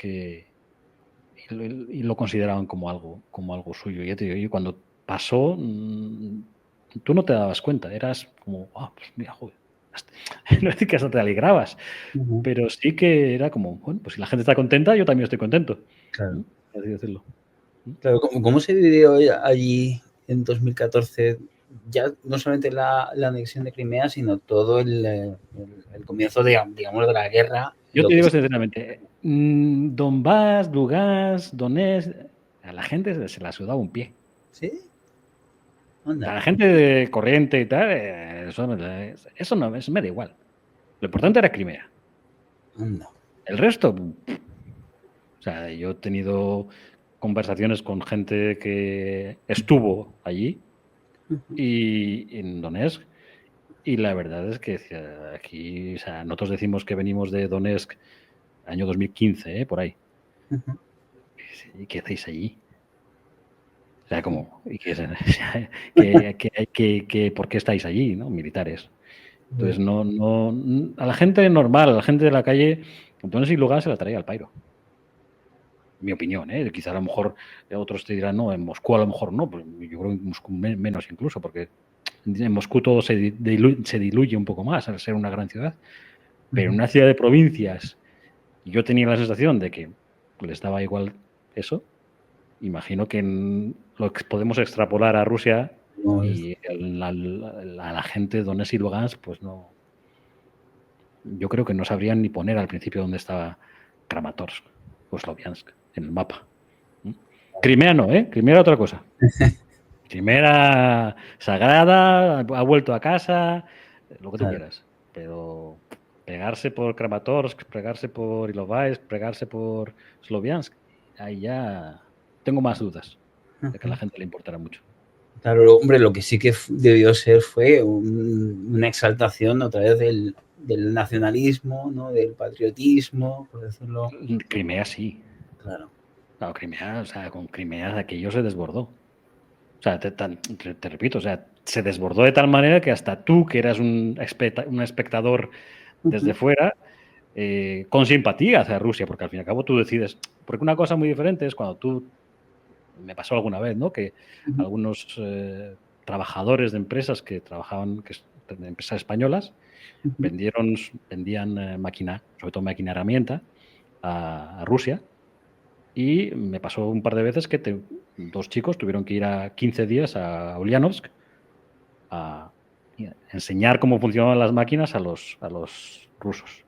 y lo consideraban como algo suyo. Y ya te digo, y cuando pasó, tú no te dabas cuenta, eras como, pues mira, joder. No es que hasta te alegrabas, pero sí que era como, bueno, pues si la gente está contenta, yo también estoy contento. Claro. Así decirlo. Claro, ¿cómo se vivió allí en 2014? Ya no solamente la anexión de Crimea, sino todo el comienzo, digamos, de la guerra. Yo te digo sinceramente, Donbass, Lugansk, Donetsk, a la gente se la sudaba un pie. ¿Sí? Anda. A la gente de corriente y tal, eso me da igual. Lo importante era Crimea. Anda. El resto, o sea, yo he tenido conversaciones con gente que estuvo allí y en Donetsk. Y la verdad es que aquí, o sea, nosotros decimos que venimos de Donetsk año 2015, por ahí. ¿Y qué hacéis allí? O sea, ¿cómo? ¿Y ¿Por qué estáis allí, no? Militares. Entonces, a la gente normal, a la gente de la calle, entonces Lugan se la traía al pairo. Mi opinión, ¿eh? Quizá a lo mejor otros te dirán, no, en Moscú a lo mejor no, pero yo creo que en Moscú menos incluso, porque en Moscú todo se diluye un poco más al ser una gran ciudad. Pero en una ciudad de provincias, yo tenía la sensación de que les daba igual eso. Imagino que lo que podemos extrapolar a Rusia y a la gente de Donetsk y Lugansk, pues no. Yo creo que no sabrían ni poner al principio dónde estaba Kramatorsk o Sloviansk en el mapa. Crimea no, ¿eh? Crimea era otra cosa. Crimea era sagrada, ha vuelto a casa, lo que tú quieras. Pero pegarse por Kramatorsk, pegarse por Ilovaisk, pegarse por Sloviansk, ahí ya tengo más dudas de que a la gente le importara mucho. Claro, hombre, lo que sí que debió ser fue una exaltación otra vez del nacionalismo, ¿no? Del patriotismo, por decirlo. Crimea sí. Claro. Claro, Crimea, o sea, con Crimea aquello se desbordó. O sea, te repito, o sea, se desbordó de tal manera que hasta tú, que eras un espectador desde fuera, con simpatía hacia Rusia, porque al fin y al cabo tú decides. Porque una cosa muy diferente es cuando tú, me pasó alguna vez, ¿no? Que algunos trabajadores de empresas que trabajaban, de empresas españolas, vendían máquina, sobre todo máquina herramienta, a Rusia. Y me pasó un par de veces que dos chicos tuvieron que ir a 15 días a Ulyanovsk a enseñar cómo funcionaban las máquinas a los rusos.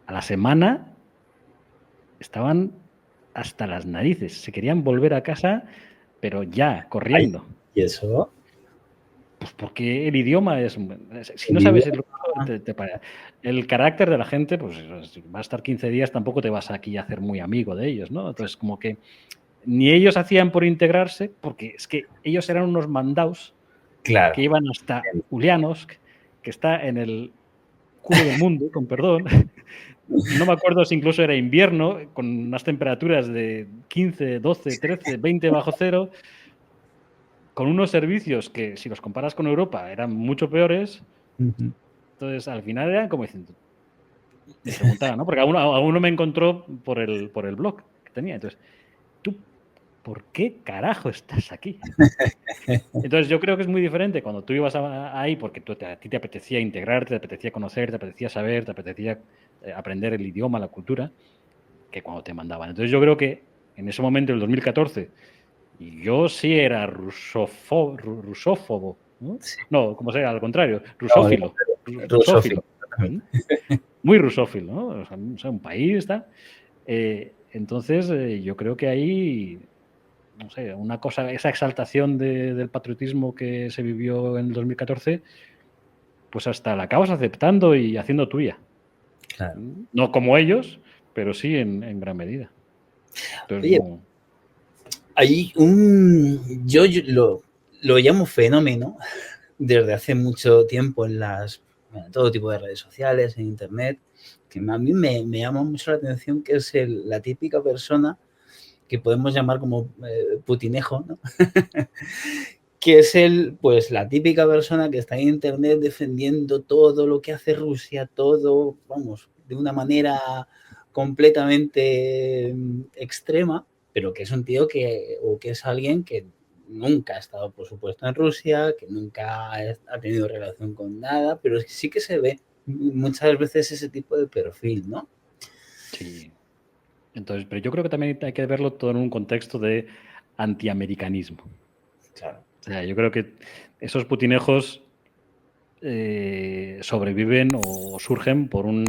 A la semana estaban hasta las narices. Se querían volver a casa, pero ya, corriendo. ¿Y eso? Pues porque el idioma es... Si no sabes el carácter de la gente, pues va a estar 15 días, tampoco te vas aquí a hacer muy amigo de ellos, ¿no? Entonces, como que ni ellos hacían por integrarse, porque es que ellos eran unos mandados que iban hasta Ulyanovsk, que está en el culo del mundo, con perdón. No me acuerdo si incluso era invierno, con unas temperaturas de 15, 12, 13, 20 bajo cero, con unos servicios que, si los comparas con Europa, eran mucho peores. Entonces, al final eran como diciendo, me preguntaba, ¿no? Porque alguno me encontró por el blog que tenía. Entonces, ¿tú por qué carajo estás aquí? Entonces, yo creo que es muy diferente cuando tú ibas ahí porque a ti te apetecía integrarte, te apetecía conocer, te apetecía saber, te apetecía aprender el idioma, la cultura, que cuando te mandaban. Entonces, yo creo que en ese momento, el 2014, yo sí era rusófobo, ¿no? Sí. No, como sea, al contrario, rusófilo. Rusófilo. Muy rusófilo, ¿no? O sea, un país está. Entonces, yo creo que ahí, no sé, una cosa, esa exaltación del patriotismo que se vivió en el 2014, pues hasta la acabas aceptando y haciendo tuya. Claro. No como ellos, pero sí en gran medida. Entonces, oye, no... Hay yo lo llamo fenómeno desde hace mucho tiempo en todo tipo de redes sociales, en internet, que a mí me llama mucho la atención, que es la típica persona que podemos llamar como putinejo, ¿no? Que es pues la típica persona que está en internet defendiendo todo lo que hace Rusia, todo, vamos, de una manera completamente extrema, pero que es un tío que es alguien que nunca ha estado, por supuesto, en Rusia, que nunca ha tenido relación con nada, pero sí que se ve muchas veces ese tipo de perfil, ¿no? Sí. Entonces, pero yo creo que también hay que verlo todo en un contexto de antiamericanismo. Claro. O sea, yo creo que esos putinejos sobreviven o surgen por un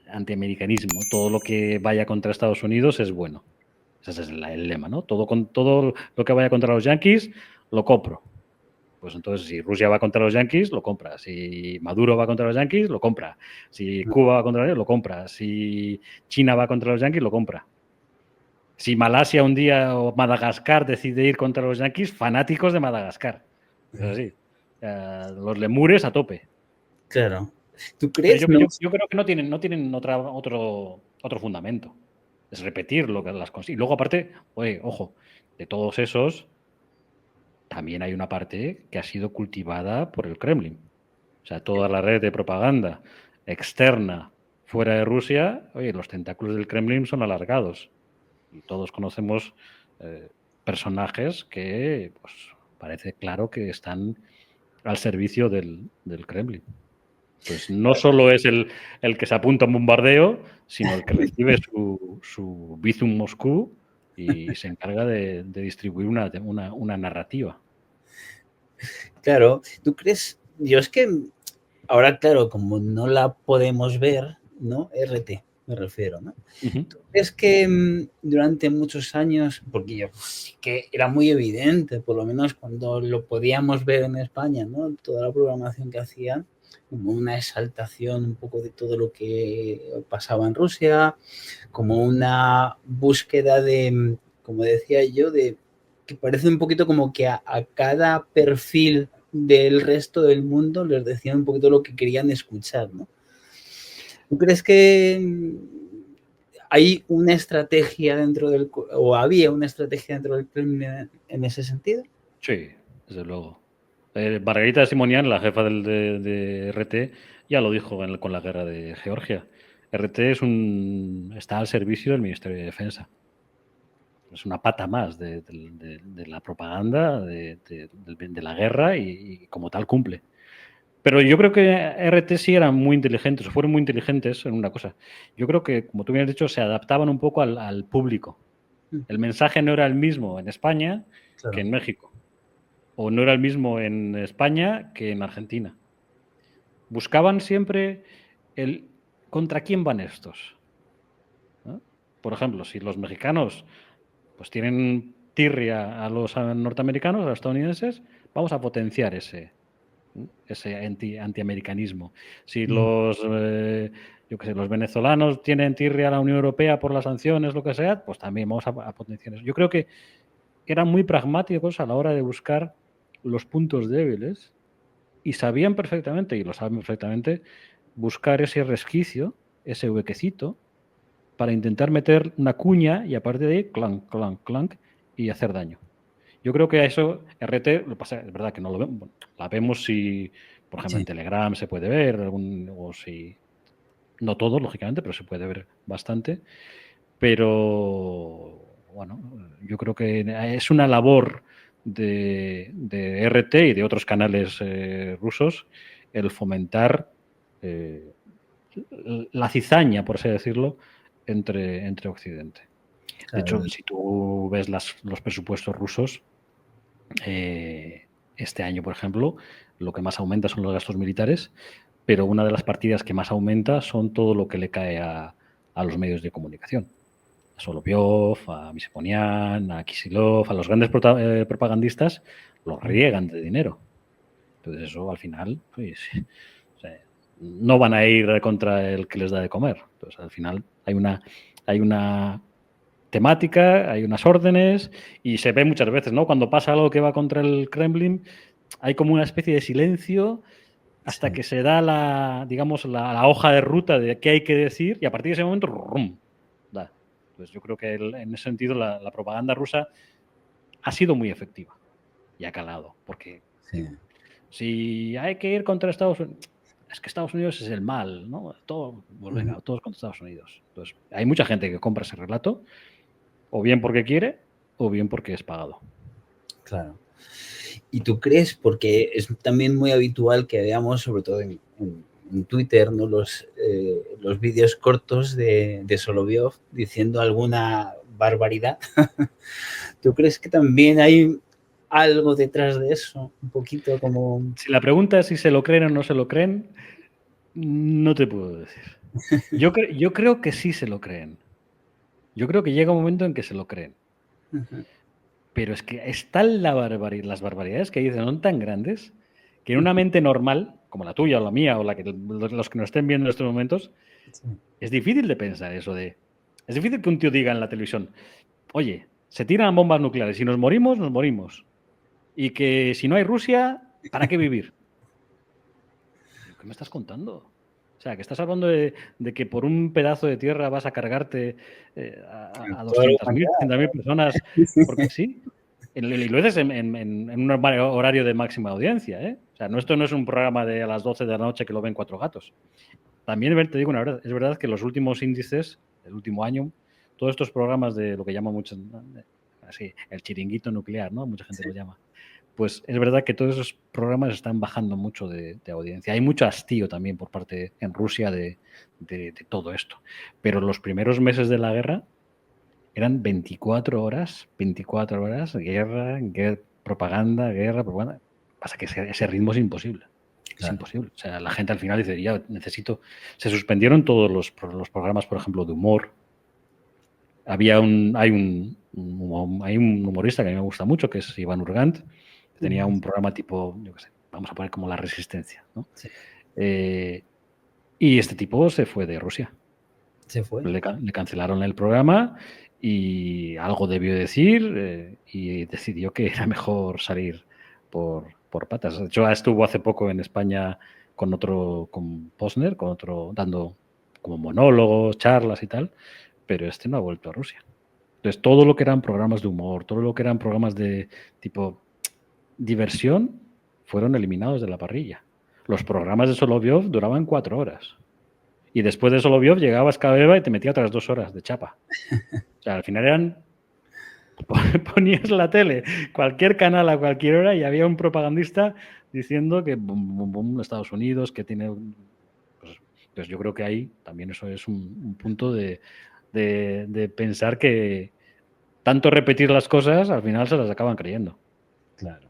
antiamericanismo. Todo lo que vaya contra Estados Unidos es bueno. Ese es el lema, ¿no? Todo lo que vaya contra los yanquis, lo compro. Pues entonces, si Rusia va contra los yanquis, lo compra. Si Maduro va contra los yanquis, lo compra. Si Cuba va contra ellos, lo compra. Si China va contra los yanquis, lo compra. Si Malasia un día o Madagascar decide ir contra los yanquis, fanáticos de Madagascar. Es así. Los lemures a tope. Claro. ¿Tú crees? Yo creo que no tienen otro fundamento. Es repetir lo que las cosas. Y luego, aparte, oye, ojo, de todos esos, también hay una parte que ha sido cultivada por el Kremlin. O sea, toda la red de propaganda externa fuera de Rusia, oye, los tentáculos del Kremlin son alargados. Y todos conocemos personajes que, pues, parece claro que están al servicio del Kremlin. Pues no solo es el que se apunta a un bombardeo, sino el que recibe su Bizum Moscú y se encarga de distribuir una narrativa. Claro, ¿tú crees? Yo es que ahora, claro, como no la podemos ver, ¿no? RT, me refiero, ¿no? ¿Tú crees que durante muchos años, porque yo sí que era muy evidente, por lo menos cuando lo podíamos ver en España, ¿no? Toda la programación que hacían, como una exaltación un poco de todo lo que pasaba en Rusia, como una búsqueda de, como decía yo, de que parece un poquito como que a cada perfil del resto del mundo les decían un poquito lo que querían escuchar, ¿no? ¿Tú crees que hay una estrategia dentro del, o había una estrategia dentro del Kremlin en ese sentido? Sí, desde luego. Margarita Simonian, la jefa de RT, ya lo dijo con la guerra de Georgia. RT está al servicio del Ministerio de Defensa. Es una pata más de la propaganda, de la guerra y como tal cumple. Pero yo creo que RT sí eran muy inteligentes, o fueron muy inteligentes en una cosa. Yo creo que, como tú bien has dicho, se adaptaban un poco al público. El mensaje no era el mismo en España que en México. O no era el mismo en España que en Argentina. Buscaban siempre el ¿contra quién van estos? ¿No? Por ejemplo, si los mexicanos pues tienen tirria a los norteamericanos, a los estadounidenses, vamos a potenciar ese antiamericanismo. Si los, yo qué sé, los venezolanos tienen tirria a la Unión Europea por las sanciones, lo que sea, pues también vamos a potenciar eso. Yo creo que eran muy pragmáticos a la hora de buscar los puntos débiles y sabían perfectamente, y lo saben perfectamente, buscar ese resquicio, ese huequecito, para intentar meter una cuña y a partir de ahí, clank, clank, clank, y hacer daño. Yo creo que a eso RT, lo pasa, es verdad que no lo vemos, bueno, la vemos si, por ejemplo, en Telegram se puede ver, o si, no todo, lógicamente, pero se puede ver bastante. Pero, bueno, yo creo que es una labor de RT y de otros canales rusos el fomentar la cizaña, por así decirlo, entre Occidente. De hecho, si tú ves los presupuestos rusos, este año, por ejemplo, lo que más aumenta son los gastos militares, pero una de las partidas que más aumenta son todo lo que le cae a los medios de comunicación. A Solovyov, a Misiponian, a Kisilov, a los grandes propagandistas, los riegan de dinero. Entonces eso al final, pues, o sea, no van a ir contra el que les da de comer. Entonces al final hay una temática, hay unas órdenes y se ve muchas veces, ¿no? Cuando pasa algo que va contra el Kremlin, hay como una especie de silencio hasta que se da la hoja de ruta de qué hay que decir y a partir de ese momento, ¡rum! Da. Pues yo creo que en ese sentido la propaganda rusa ha sido muy efectiva y ha calado, porque digo, si hay que ir contra Estados Unidos, es que Estados Unidos es el mal, ¿no? Todo, pues venga, todos contra Estados Unidos. Entonces, hay mucha gente que compra ese relato, o bien porque quiere, o bien porque es pagado. Claro. ¿Y tú crees, porque es también muy habitual que veamos, sobre todo en Twitter, ¿no? los vídeos cortos de Solovyov diciendo alguna barbaridad? ¿Tú crees que también hay algo detrás de eso? Un poquito como... Si la pregunta es si se lo creen o no se lo creen, no te puedo decir. Yo creo que sí se lo creen. Yo creo que llega un momento en que se lo creen. Pero es que están las barbaridades que dicen son tan grandes que en una mente normal, como la tuya o la mía o los que nos estén viendo en estos momentos, es difícil de pensar eso de... Es difícil que un tío diga en la televisión, oye, se tiran bombas nucleares, si nos morimos, nos morimos. Y que si no hay Rusia, ¿para qué vivir? ¿Qué me estás contando? O sea, que estás hablando de que por un pedazo de tierra vas a cargarte a 200.000, 300.000 personas porque sí. Y lo dices en un horario de máxima audiencia, ¿eh? O sea, esto no es un programa de a las 12 de la noche que lo ven 4 gatos. También te digo una verdad, es verdad que los últimos índices, el último año, todos estos programas de lo que llaman muchos, así, el chiringuito nuclear, ¿no? Mucha gente lo llama. Pues es verdad que todos esos programas están bajando mucho de audiencia. Hay mucho hastío también por parte en Rusia de todo esto. Pero los primeros meses de la guerra eran 24 horas, guerra, propaganda. Pasa que ese ritmo es imposible. Es imposible. O sea, la gente al final dice, ya necesito... Se suspendieron todos los programas, por ejemplo, de humor. Hay un humorista que a mí me gusta mucho, que es Iván Urgant, que tenía un programa tipo, yo qué sé, vamos a poner como La Resistencia, ¿no? Sí. Y este tipo se fue de Rusia. Se fue. Le cancelaron el programa y algo debió decir y decidió que era mejor salir por patas. De hecho, estuvo hace poco en España con Posner, dando como monólogos, charlas y tal, pero este no ha vuelto a Rusia. Entonces, todo lo que eran programas de humor, todo lo que eran programas de tipo diversión, fueron eliminados de la parrilla. Los programas de Solovyov duraban 4 horas. Y después de Solovyov llegaba Skabeva y te metía otras 2 horas de chapa. O sea, al final ponías la tele, cualquier canal a cualquier hora y había un propagandista diciendo que Estados Unidos, que tiene... Pues yo creo que ahí también eso es un punto de pensar que tanto repetir las cosas, al final se las acaban creyendo. Claro.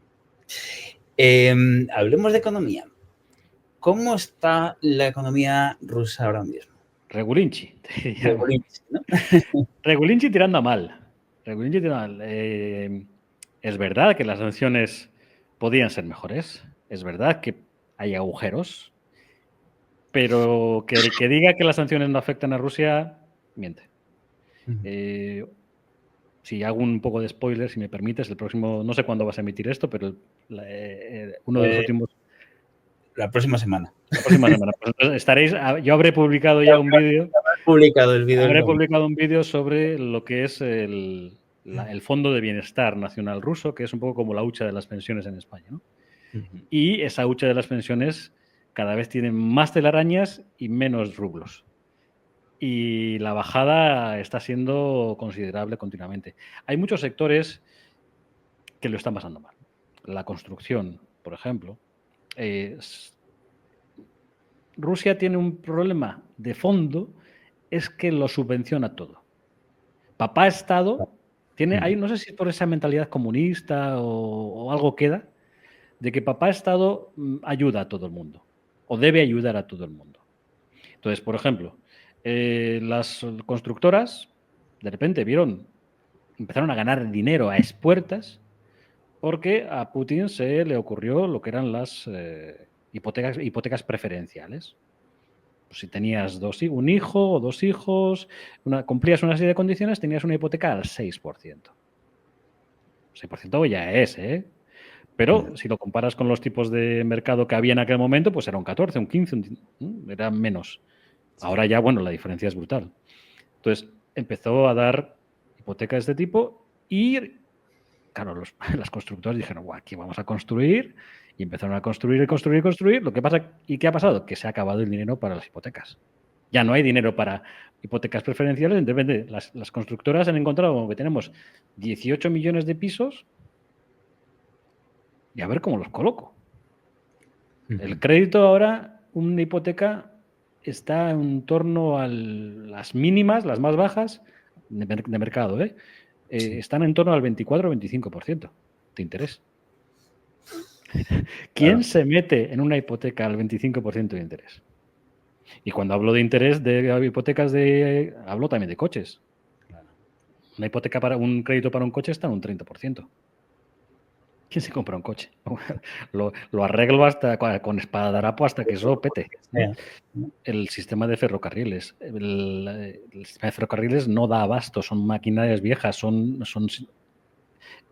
Hablemos de economía. ¿Cómo está la economía rusa ahora mismo? Regulinchi. Regulinchi, ¿no? Regulinchi tirando a mal. Es verdad que las sanciones podían ser mejores. Es verdad que hay agujeros. Pero que el que diga que las sanciones no afectan a Rusia, miente. Si hago un poco de spoiler, si me permites, el próximo, no sé cuándo vas a emitir esto, pero uno de los últimos... La próxima semana. La próxima semana. Pues entonces yo habré publicado ya un vídeo. Habré publicado un vídeo sobre lo que es el Fondo de Bienestar Nacional Ruso, que es un poco como la hucha de las pensiones en España, ¿no? Y esa hucha de las pensiones cada vez tiene más telarañas y menos rublos. Y la bajada está siendo considerable continuamente. Hay muchos sectores que lo están pasando mal. La construcción, por ejemplo. Rusia tiene un problema de fondo, es que lo subvenciona todo. Papá Estado tiene, no sé si por esa mentalidad comunista o algo queda, de que papá Estado ayuda a todo el mundo o debe ayudar a todo el mundo. Entonces, por ejemplo, las constructoras de repente empezaron a ganar dinero a expuertas porque a Putin se le ocurrió lo que eran las hipotecas preferenciales. Pues si tenías un hijo o 2 hijos, cumplías una serie de condiciones, tenías una hipoteca al 6%. 6% ya es, ¿eh? Pero si lo comparas con los tipos de mercado que había en aquel momento, pues era un 14, un 15, era menos. Ahora ya, bueno, la diferencia es brutal. Entonces, empezó a dar hipotecas de este tipo y, claro, las constructoras dijeron, aquí vamos a construir, y empezaron a construir. Lo que pasa, ¿y qué ha pasado? Que se ha acabado el dinero para las hipotecas. Ya no hay dinero para hipotecas preferenciales, entonces las constructoras han encontrado que tenemos 18 millones de pisos y a ver cómo los coloco. El crédito ahora, una hipoteca, está en torno a las mínimas, las más bajas de mercado, están en torno al 24 o 25% de interés. ¿Quién se mete en una hipoteca al 25% de interés? Y cuando hablo de interés de hipotecas, hablo también de coches. Una hipoteca un crédito para un coche está en un 30%. ¿Quién se compra un coche? Lo arreglo con espadarapo hasta que eso pete, ¿no? El sistema de ferrocarriles. El sistema de ferrocarriles no da abasto, son maquinarias viejas,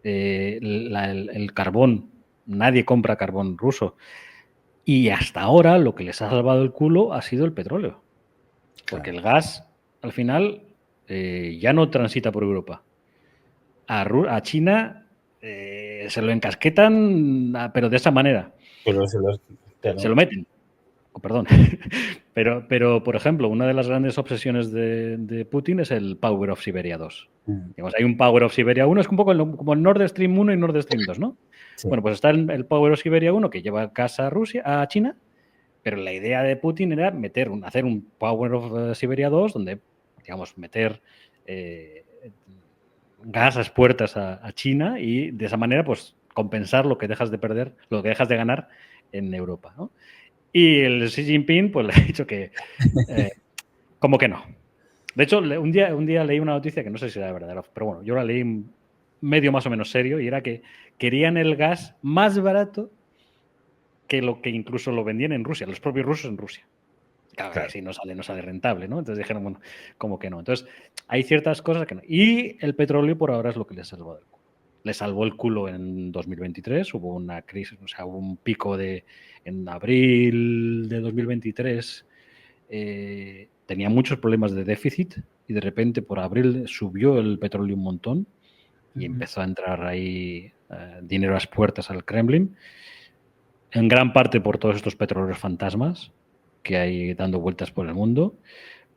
el carbón. Nadie compra carbón ruso. Y hasta ahora lo que les ha salvado el culo ha sido el petróleo. Porque el gas, al final, ya no transita por Europa. A China se lo encasquetan, pero de esa manera. Pero Se lo meten. Perdón. Pero, por ejemplo, una de las grandes obsesiones de Putin es el Power of Siberia 2. Digamos, hay un Power of Siberia 1, es un poco como el Nord Stream 1 y Nord Stream 2, ¿no? Sí. Bueno, pues está el Power of Siberia 1 que lleva gas a China, pero la idea de Putin era hacer un Power of Siberia 2 donde, digamos, meter gas a puertas a China y de esa manera, pues, compensar lo que dejas de perder, lo que dejas de ganar en Europa, ¿no? Y el Xi Jinping, pues, le ha dicho que como que no. De hecho, un día leí una noticia que no sé si era verdadera, pero bueno, yo la leí medio más o menos serio y era que querían el gas más barato que lo que incluso lo vendían en Rusia, los propios rusos en Rusia. Claro. Si no sale rentable, ¿no? Entonces dijeron, bueno, como que no. Entonces, hay ciertas cosas que no. Y el petróleo por ahora es lo que les salvó del culo. Le salvó el culo en 2023, hubo una crisis, o sea, hubo un pico en abril de 2023, tenía muchos problemas de déficit y de repente por abril subió el petróleo un montón y empezó a entrar ahí dinero a las puertas al Kremlin, en gran parte por todos estos petróleos fantasmas que hay dando vueltas por el mundo.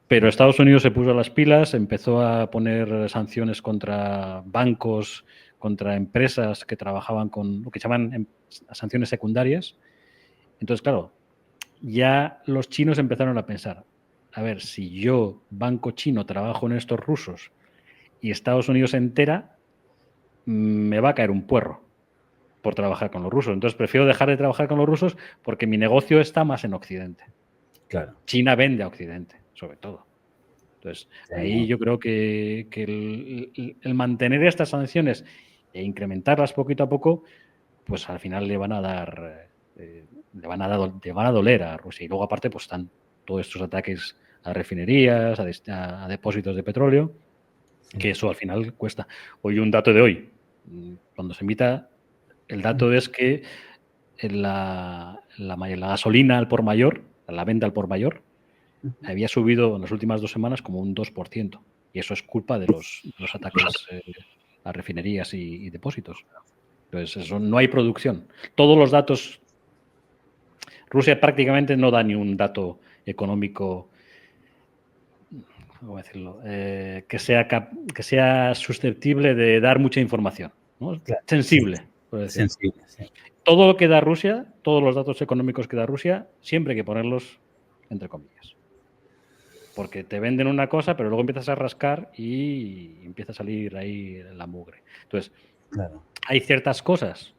Pero Estados Unidos se puso las pilas, empezó a poner sanciones contra bancos, contra empresas que trabajaban con lo que llaman sanciones secundarias. Entonces, claro, ya los chinos empezaron a pensar, a ver, si yo, banco chino, trabajo en estos rusos y Estados Unidos se entera, me va a caer un puerro por trabajar con los rusos. Entonces prefiero dejar de trabajar con los rusos porque mi negocio está más en Occidente. Claro. China vende a Occidente, sobre todo. Entonces, Sí, ahí yo creo que el mantener estas sanciones e incrementarlas poquito a poco, pues al final le van a dar, le van a doler a Rusia. Y luego aparte, pues están todos estos ataques a refinerías, a depósitos de petróleo, que eso al final cuesta. Hoy un dato de hoy, cuando se emita, el dato es que la gasolina al por mayor, la venta al por mayor, había subido en las últimas 2 semanas como un 2%. Y eso es culpa de los ataques a refinerías y depósitos. Entonces, eso, no hay producción. Todos los datos... Rusia prácticamente no da ni un dato económico, ¿cómo decirlo? Que sea susceptible de dar mucha información, ¿no? Claro, sensible, sí, por decirlo. sensible, sí. Todo lo que da Rusia, todos los datos económicos que da Rusia, siempre hay que ponerlos entre comillas. Porque te venden una cosa, pero luego empiezas a rascar y empieza a salir ahí la mugre. Entonces, claro. hay ciertas cosas.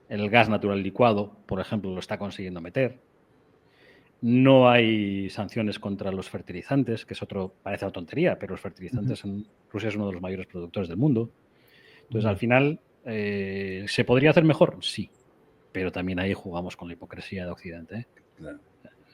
El gas natural licuado, por ejemplo, lo está consiguiendo meter. No hay sanciones contra los fertilizantes, que es otro, parece una tontería, pero los fertilizantes en Rusia es uno de los mayores productores del mundo. Entonces, al final, ¿se podría hacer mejor? Sí, pero también ahí jugamos con la hipocresía de Occidente, ¿eh? Claro.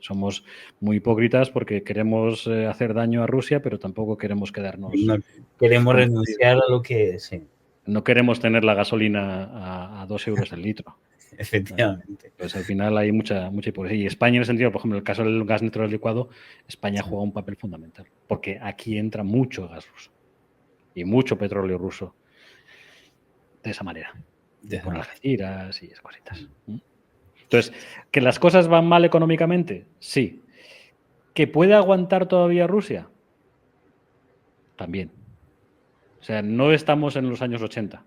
Somos muy hipócritas porque queremos hacer daño a Rusia, pero tampoco queremos quedarnos... No queremos renunciar a lo que... Sí. No queremos tener la gasolina a 2 euros el litro. Efectivamente. Pues al final hay mucha hipocresía. Y España, en el sentido, por ejemplo, en el caso del gas natural licuado, España juega un papel fundamental. Porque aquí entra mucho gas ruso y mucho petróleo ruso de esa manera. Por Algeciras y esas cositas. Entonces, ¿que las cosas van mal económicamente? Sí. ¿Que puede aguantar todavía Rusia? También. O sea, no estamos en los años 80.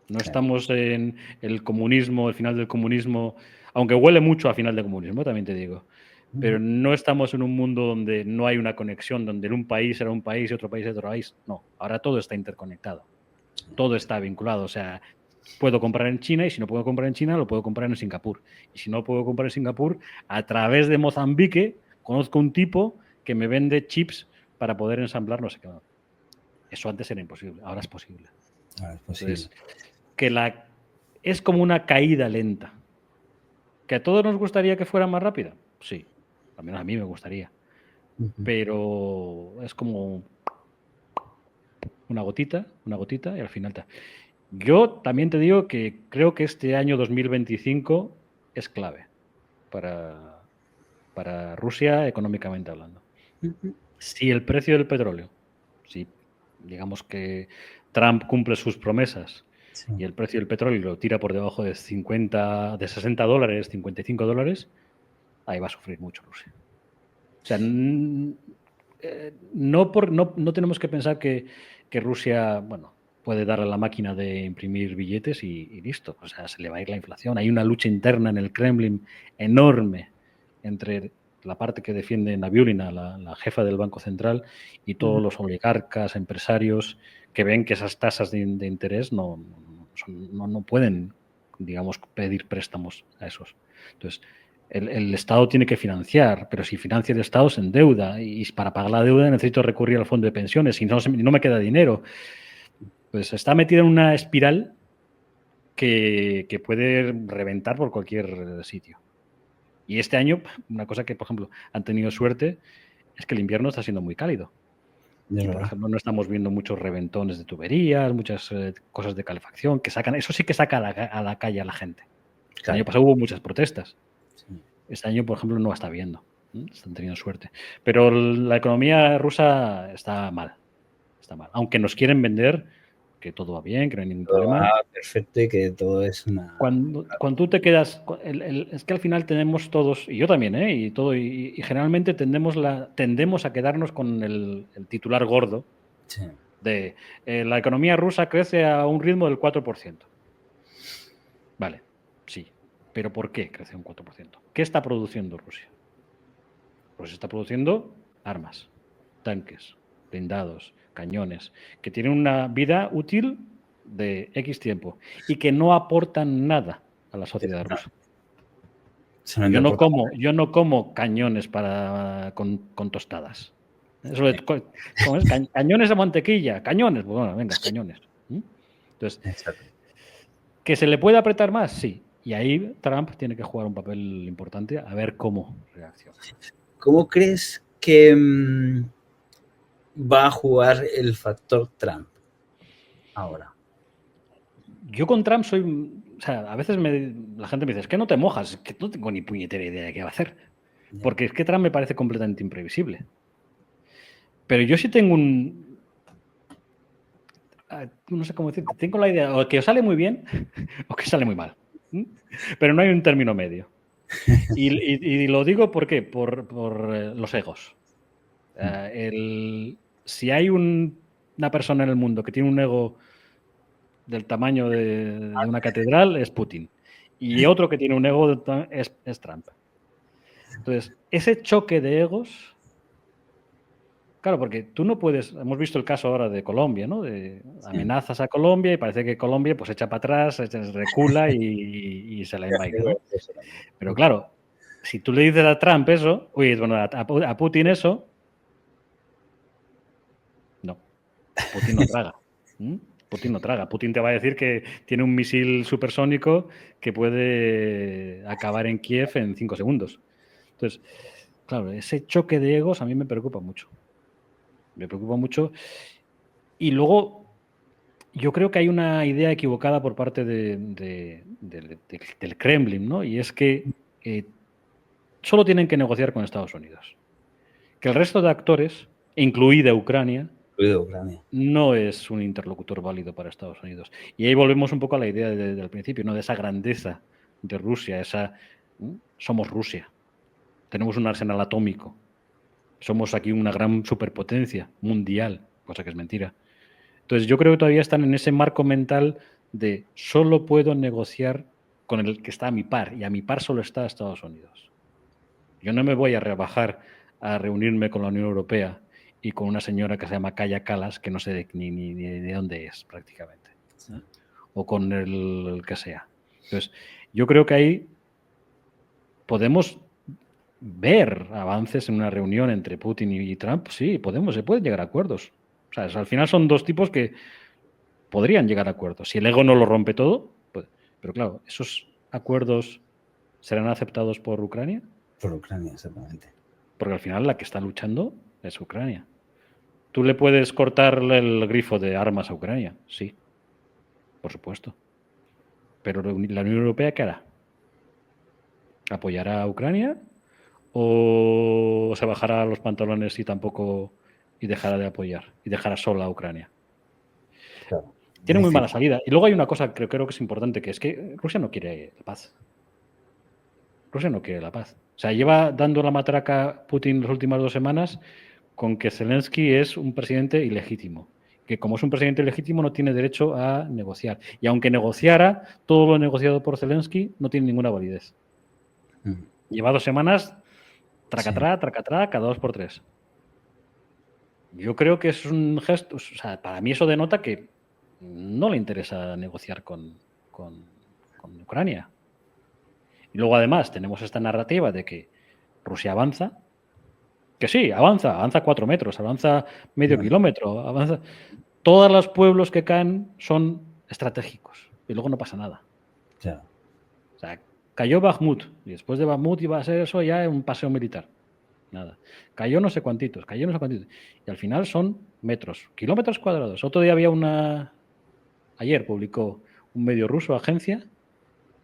No estamos en el comunismo, el final del comunismo, aunque huele mucho a final del comunismo, también te digo. Pero no estamos en un mundo donde no hay una conexión, donde en un país era un país y otro país era otro país. No, ahora todo está interconectado. Todo está vinculado. O sea, puedo comprar en China y si no puedo comprar en China, lo puedo comprar en Singapur. Y si no puedo comprar en Singapur, a través de Mozambique, conozco un tipo que me vende chips para poder ensamblar no sé qué. Eso antes era imposible, ahora es posible. Ahora es posible. Entonces, es como una caída lenta. ¿Que a todos nos gustaría que fuera más rápida? Sí, al menos a mí me gustaría. Pero es como una gotita y al final... Yo también te digo que creo que este año 2025 es clave para Rusia económicamente hablando. Si el precio del petróleo, si digamos que Trump cumple sus promesas Sí. y el precio del petróleo lo tira por debajo de $60, $55, ahí va a sufrir mucho Rusia. O sea, no tenemos que pensar que Rusia, bueno, puede darle a la máquina de imprimir billetes y listo. O sea, se le va a ir la inflación. Hay una lucha interna en el Kremlin enorme entre la parte que defiende Nabiulina, la jefa del Banco Central, y todos los oligarcas, empresarios que ven que esas tasas de interés no pueden, digamos, pedir préstamos a esos. Entonces, el Estado tiene que financiar, pero si financia el Estado se endeuda y para pagar la deuda necesito recurrir al fondo de pensiones y no me queda dinero. Pues está metido en una espiral que puede reventar por cualquier sitio. Y este año, una cosa que, por ejemplo, han tenido suerte es que el invierno está siendo muy cálido. Y, por ejemplo, no estamos viendo muchos reventones de tuberías, muchas cosas de calefacción que sacan. Eso sí que saca a la calle a la gente. El año pasado hubo muchas protestas. Sí. Este año, por ejemplo, no está viendo. Están teniendo suerte. Pero la economía rusa está mal. Está mal. Aunque nos quieren vender que todo va bien, que no hay ningún problema. Perfecto y que todo es una... Cuando tú te quedas... es que al final tenemos todos, y yo también, y generalmente tendemos a quedarnos con el titular gordo de la economía rusa crece a un ritmo del 4%. Vale, sí. ¿Pero por qué crece un 4%? ¿Qué está produciendo Rusia? Pues está produciendo armas, tanques, blindados, cañones, que tienen una vida útil de X tiempo y que no aportan nada a la sociedad rusa. Yo no como cañones con tostadas. Eso ¿cómo es? Cañones de mantequilla, cañones. Bueno, venga, cañones. Entonces, ¿que se le puede apretar más? Sí. Y ahí Trump tiene que jugar un papel importante a ver cómo reacciona. ¿Cómo crees que va a jugar el factor Trump ahora? Yo con Trump soy... O sea, a veces la gente me dice, es que no te mojas, es que no tengo ni puñetera idea de qué va a hacer. Porque es que Trump me parece completamente imprevisible. Pero yo sí tengo no sé cómo decirte, tengo la idea o que os sale muy bien o que sale muy mal. Pero no hay un término medio. Y lo digo ¿por qué? Por los egos. Si hay una persona en el mundo que tiene un ego del tamaño de una catedral, es Putin. Y otro que tiene un ego es Trump. Entonces, ese choque de egos... Claro, porque tú no puedes... Hemos visto el caso ahora de Colombia, ¿no? De amenazas a Colombia y parece que Colombia pues echa para atrás, recula y se la envaina, ¿no? Pero claro, si tú le dices a Trump eso, a Putin eso, no. Putin no traga. Putin no traga. Putin te va a decir que tiene un misil supersónico que puede acabar en Kiev en 5 segundos. Entonces, claro, ese choque de egos a mí me preocupa mucho. Me preocupa mucho. Y luego, yo creo que hay una idea equivocada por parte del Kremlin, ¿no? Y es que solo tienen que negociar con Estados Unidos. Que el resto de actores, incluida Ucrania, no es un interlocutor válido para Estados Unidos. Y ahí volvemos un poco a la idea del principio, ¿no? De esa grandeza de Rusia, somos Rusia. Tenemos un arsenal atómico. Somos aquí una gran superpotencia mundial, cosa que es mentira. Entonces yo creo que todavía están en ese marco mental de solo puedo negociar con el que está a mi par, y a mi par solo está Estados Unidos. Yo no me voy a rebajar a reunirme con la Unión Europea y con una señora que se llama Kaja Kallas, que no sé ni de dónde es prácticamente, ¿no? O con el que sea. Entonces, yo creo que ahí podemos ver avances en una reunión entre Putin y Trump. Sí, se pueden llegar a acuerdos. O sea, al final son dos tipos que podrían llegar a acuerdos. Si el ego no lo rompe todo, pues, pero claro, ¿esos acuerdos serán aceptados por Ucrania? Por Ucrania, exactamente. Porque al final la que está luchando es Ucrania. ¿Tú le puedes cortar el grifo de armas a Ucrania? Sí, por supuesto. Pero la Unión Europea, ¿qué hará? ¿Apoyará a Ucrania? ¿O se bajará los pantalones y dejará de apoyar? Y dejará sola a Ucrania. Claro. Tiene muy mala salida. Y luego hay una cosa que creo que es importante, que es que Rusia no quiere la paz. Rusia no quiere la paz. O sea, lleva dando la matraca Putin las últimas 2 semanas con que Zelensky es un presidente ilegítimo. Que como es un presidente ilegítimo no tiene derecho a negociar. Y aunque negociara, todo lo negociado por Zelensky no tiene ninguna validez. Lleva 2 semanas, tracatrá, cada 2 por 3. Yo creo que es un gesto, o sea, para mí eso denota que no le interesa negociar con Ucrania. Y luego además tenemos esta narrativa de que Rusia avanza, que sí, avanza 4 metros, avanza medio kilómetro, avanza. Todos los pueblos que caen son estratégicos y luego no pasa nada. Claro. O sea, cayó Bakhmut y después de Bakhmut iba a ser eso ya un paseo militar. Nada. Cayó no sé cuantitos. Y al final son metros, kilómetros cuadrados. Otro día había ayer publicó un medio ruso, Agencia,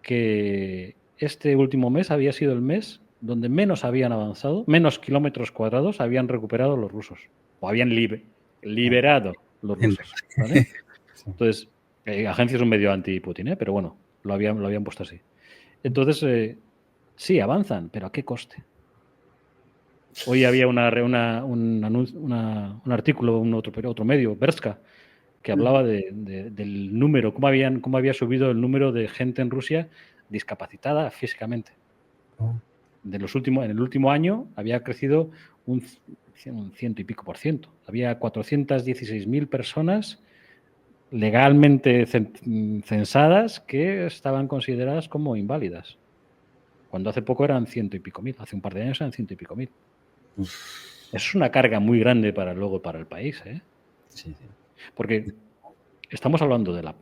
que este último mes había sido el mes donde menos habían avanzado, menos kilómetros cuadrados habían recuperado los rusos. O habían liberado los rusos. ¿Vale? Entonces, Agencia es un medio anti-Putin, pero bueno, lo habían puesto así. Entonces, sí, avanzan, pero ¿a qué coste? Hoy había un artículo, otro medio, Berska, que hablaba del número, cómo había subido el número de gente en Rusia discapacitada físicamente. En el último año había crecido un 100 y pico %. Había 416.000 personas legalmente censadas que estaban consideradas como inválidas. Cuando hace poco eran 100 y pico mil. Hace un par de años eran 100 y pico mil. Es una carga muy grande para el país, ¿eh? Sí. Porque estamos hablando de la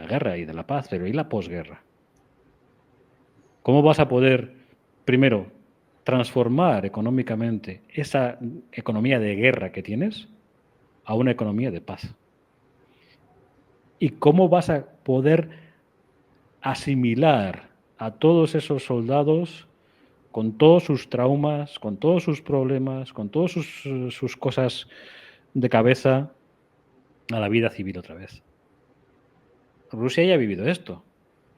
guerra y de la paz, pero ¿y la posguerra? ¿Cómo vas a poder, primero, transformar económicamente esa economía de guerra que tienes a una economía de paz? ¿Y cómo vas a poder asimilar a todos esos soldados con todos sus traumas, con todos sus problemas, con todas sus cosas de cabeza a la vida civil otra vez? Rusia ya ha vivido esto.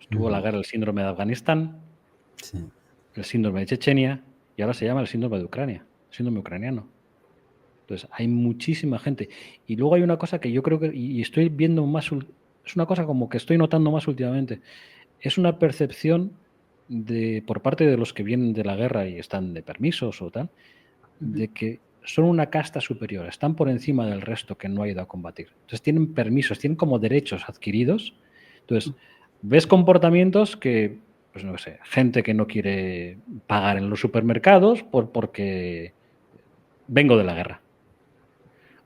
Estuvo la guerra, el síndrome de Afganistán, el síndrome de Chechenia, y ahora se llama el síndrome de Ucrania, el síndrome ucraniano. Entonces, hay muchísima gente. Y luego hay una cosa que yo creo que, y estoy viendo más, es una cosa como que estoy notando más últimamente, es una percepción por parte de los que vienen de la guerra y están de permisos o tal, de que son una casta superior, están por encima del resto que no ha ido a combatir. Entonces tienen permisos, tienen como derechos adquiridos. Entonces, ves comportamientos que, pues no sé, gente que no quiere pagar en los supermercados porque vengo de la guerra.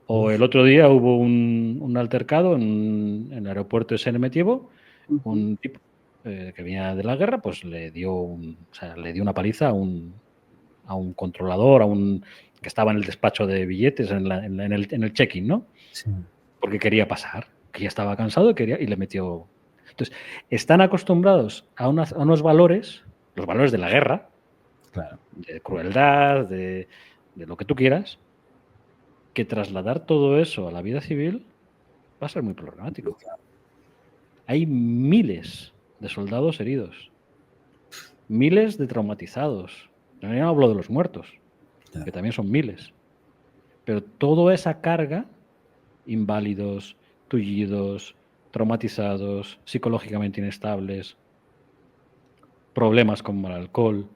O el otro día hubo un altercado en el aeropuerto de Sheremetyevo, un tipo que venía de la guerra, pues le dio una paliza a un controlador, que estaba en el despacho de billetes, en el check-in, ¿no? Sí. Porque quería pasar, que ya estaba cansado y le metió. Entonces, están acostumbrados a unos valores, los valores de la guerra, Claro. de crueldad, de lo que tú quieras, que trasladar todo eso a la vida civil va a ser muy problemático. Hay miles de soldados heridos, miles de traumatizados. No hablo de los muertos, que también son miles. Pero toda esa carga, inválidos, tullidos, traumatizados, psicológicamente inestables, problemas como el alcohol,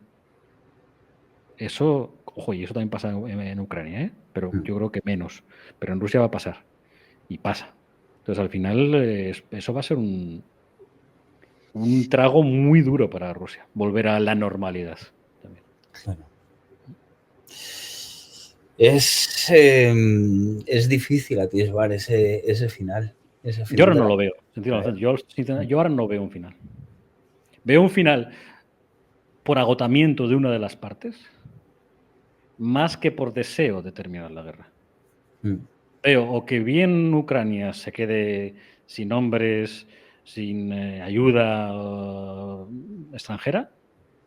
eso, ojo, y eso también pasa en Ucrania, ¿eh? Pero yo creo que menos. Pero en Rusia va a pasar. Y pasa. Entonces, al final, eso va a ser un trago muy duro para Rusia. Volver a la normalidad también. Claro. Es difícil atisbar ese final. Yo ahora no lo veo. Yo ahora no veo un final. Veo un final por agotamiento de una de las partes, más que por deseo de terminar la guerra. Veo o que bien Ucrania se quede sin hombres, sin ayuda extranjera,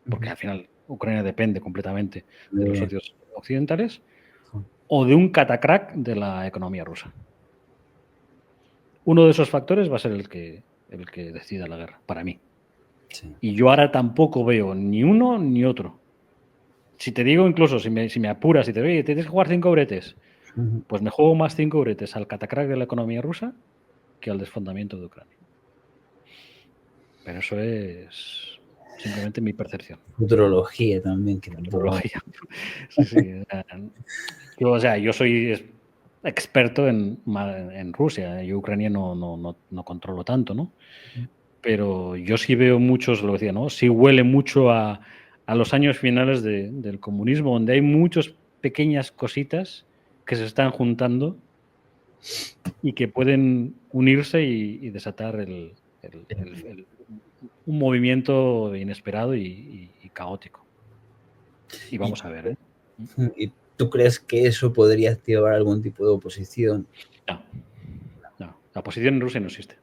porque al final Ucrania depende completamente de los socios occidentales, o de un catacrack de la economía rusa. uno de esos factores va a ser el que decida la guerra, para mí. Sí. Y yo ahora tampoco veo ni uno ni otro. Si te digo, incluso, si me apuras y te digo, tienes que jugar 5 bretes, pues me juego más 5 bretes al catacrack de la economía rusa que al desfondamiento de Ucrania. Pero eso es simplemente mi percepción. Futurología también. Futurología. Sí. O sea, yo soy experto en Rusia. Yo Ucrania no controlo tanto, ¿no? Pero yo sí veo muchos, lo decía, ¿no? Sí huele mucho a los años finales del comunismo, donde hay muchas pequeñas cositas que se están juntando y que pueden unirse y desatar un movimiento inesperado y caótico. Y vamos a ver, ¿eh? ¿Y tú crees que eso podría activar algún tipo de oposición? No. La oposición en Rusia no existe.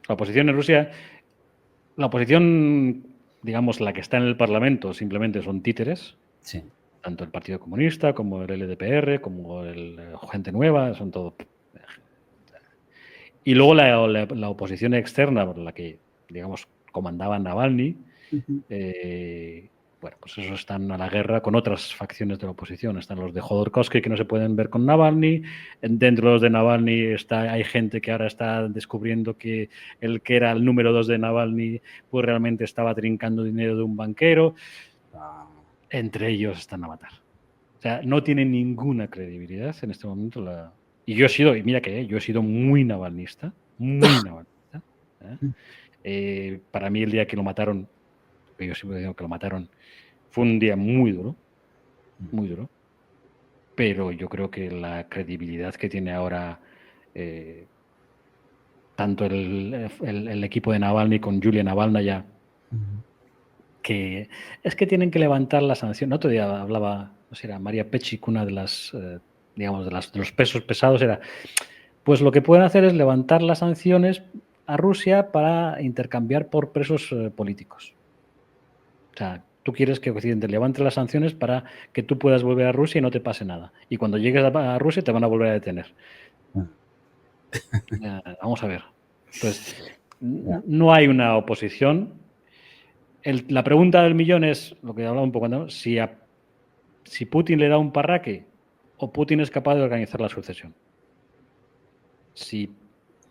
La oposición en Rusia, la oposición, digamos, la que está en el Parlamento, simplemente son títeres. Sí. Tanto el Partido Comunista como el LDPR, como el Gente Nueva, son todo. Y luego la oposición externa, por la que, digamos, comandaba Navalny, bueno, pues esos están a la guerra con otras facciones de la oposición. Están los de Jodorkovsky que no se pueden ver con Navalny. Dentro de los de Navalny hay gente que ahora está descubriendo que el que era el número 2 de Navalny pues realmente estaba trincando dinero de un banquero. Entre ellos están a matar. O sea, no tiene ninguna credibilidad en este momento. Y yo he sido, y mira que yo he sido muy navalnista, para mí el día que lo mataron, que yo siempre digo que lo mataron, fue un día muy duro, pero yo creo que la credibilidad que tiene ahora tanto el equipo de Navalny con Yulia Navalnaya, que es que tienen que levantar la sanción. Otro día hablaba, no sé, era María Pechik, una de las, digamos, de los pesos pesados, era, pues lo que pueden hacer es levantar las sanciones a Rusia para intercambiar por presos políticos. O sea, tú quieres que Occidente levante las sanciones para que tú puedas volver a Rusia y no te pase nada. Y cuando llegues a Rusia te van a volver a detener. Vamos a ver. Entonces, no hay una oposición. La pregunta del millón es, lo que hablaba un poco, ¿no? Si Putin le da un parraque o Putin es capaz de organizar la sucesión. Si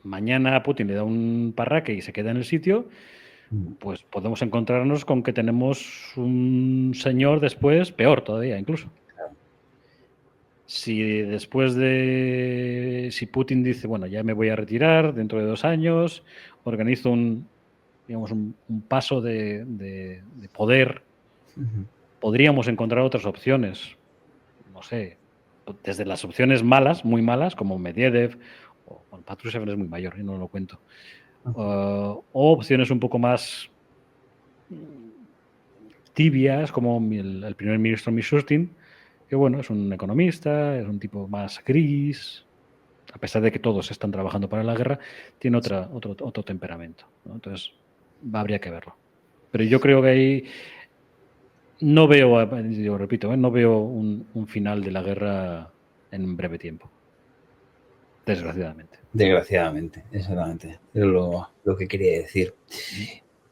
mañana a Putin le da un parraque y se queda en el sitio, pues podemos encontrarnos con que tenemos un señor después peor todavía, incluso. Si después si Putin dice, bueno, ya me voy a retirar dentro de 2 años, organizo un paso de poder, podríamos encontrar otras opciones. No sé, desde las opciones malas, muy malas, como Medvedev, o Patrushev es muy mayor, y no lo cuento, o opciones un poco más tibias, como el primer ministro Mishustin, que bueno, es un economista, es un tipo más gris, a pesar de que todos están trabajando para la guerra, tiene otro temperamento, ¿no? Entonces, habría que verlo. Pero yo creo que ahí no veo, yo repito, no veo un final de la guerra en un breve tiempo. Desgraciadamente. Desgraciadamente, exactamente. Es lo que quería decir.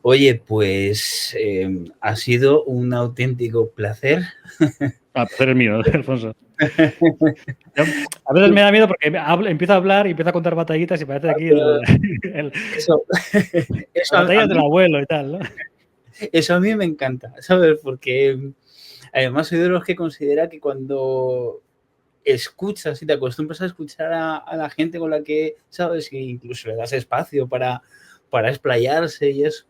Oye, pues ha sido un auténtico placer. Placer es mío, Alfonso. A veces me da miedo porque empiezo a hablar y empiezo a contar batallitas y parece aquí eso la batalla del abuelo y tal, ¿no? Eso a mí me encanta, ¿sabes? Porque además soy de los que considera que cuando escuchas y te acostumbras a escuchar a la gente con la que, ¿sabes? Que incluso le das espacio para explayarse y eso.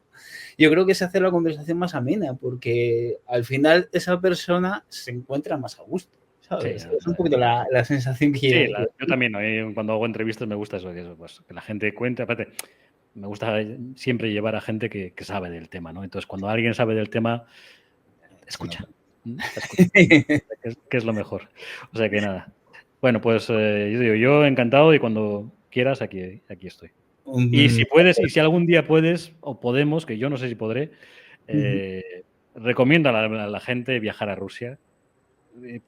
Yo creo que se hace la conversación más amena porque al final esa persona se encuentra más a gusto, ¿sabes? Sí, es un poquito la sensación que yo también, ¿no? Cuando hago entrevistas me gusta eso, pues, que la gente cuente. Aparte, me gusta siempre llevar a gente que sabe del tema, ¿no? Entonces, cuando alguien sabe del tema, escucha. Que es lo mejor. O sea que nada. Bueno, pues yo encantado y cuando quieras aquí estoy. Y si puedes, y si algún día puedes o podemos, que yo no sé si podré, recomiendo a la gente viajar a Rusia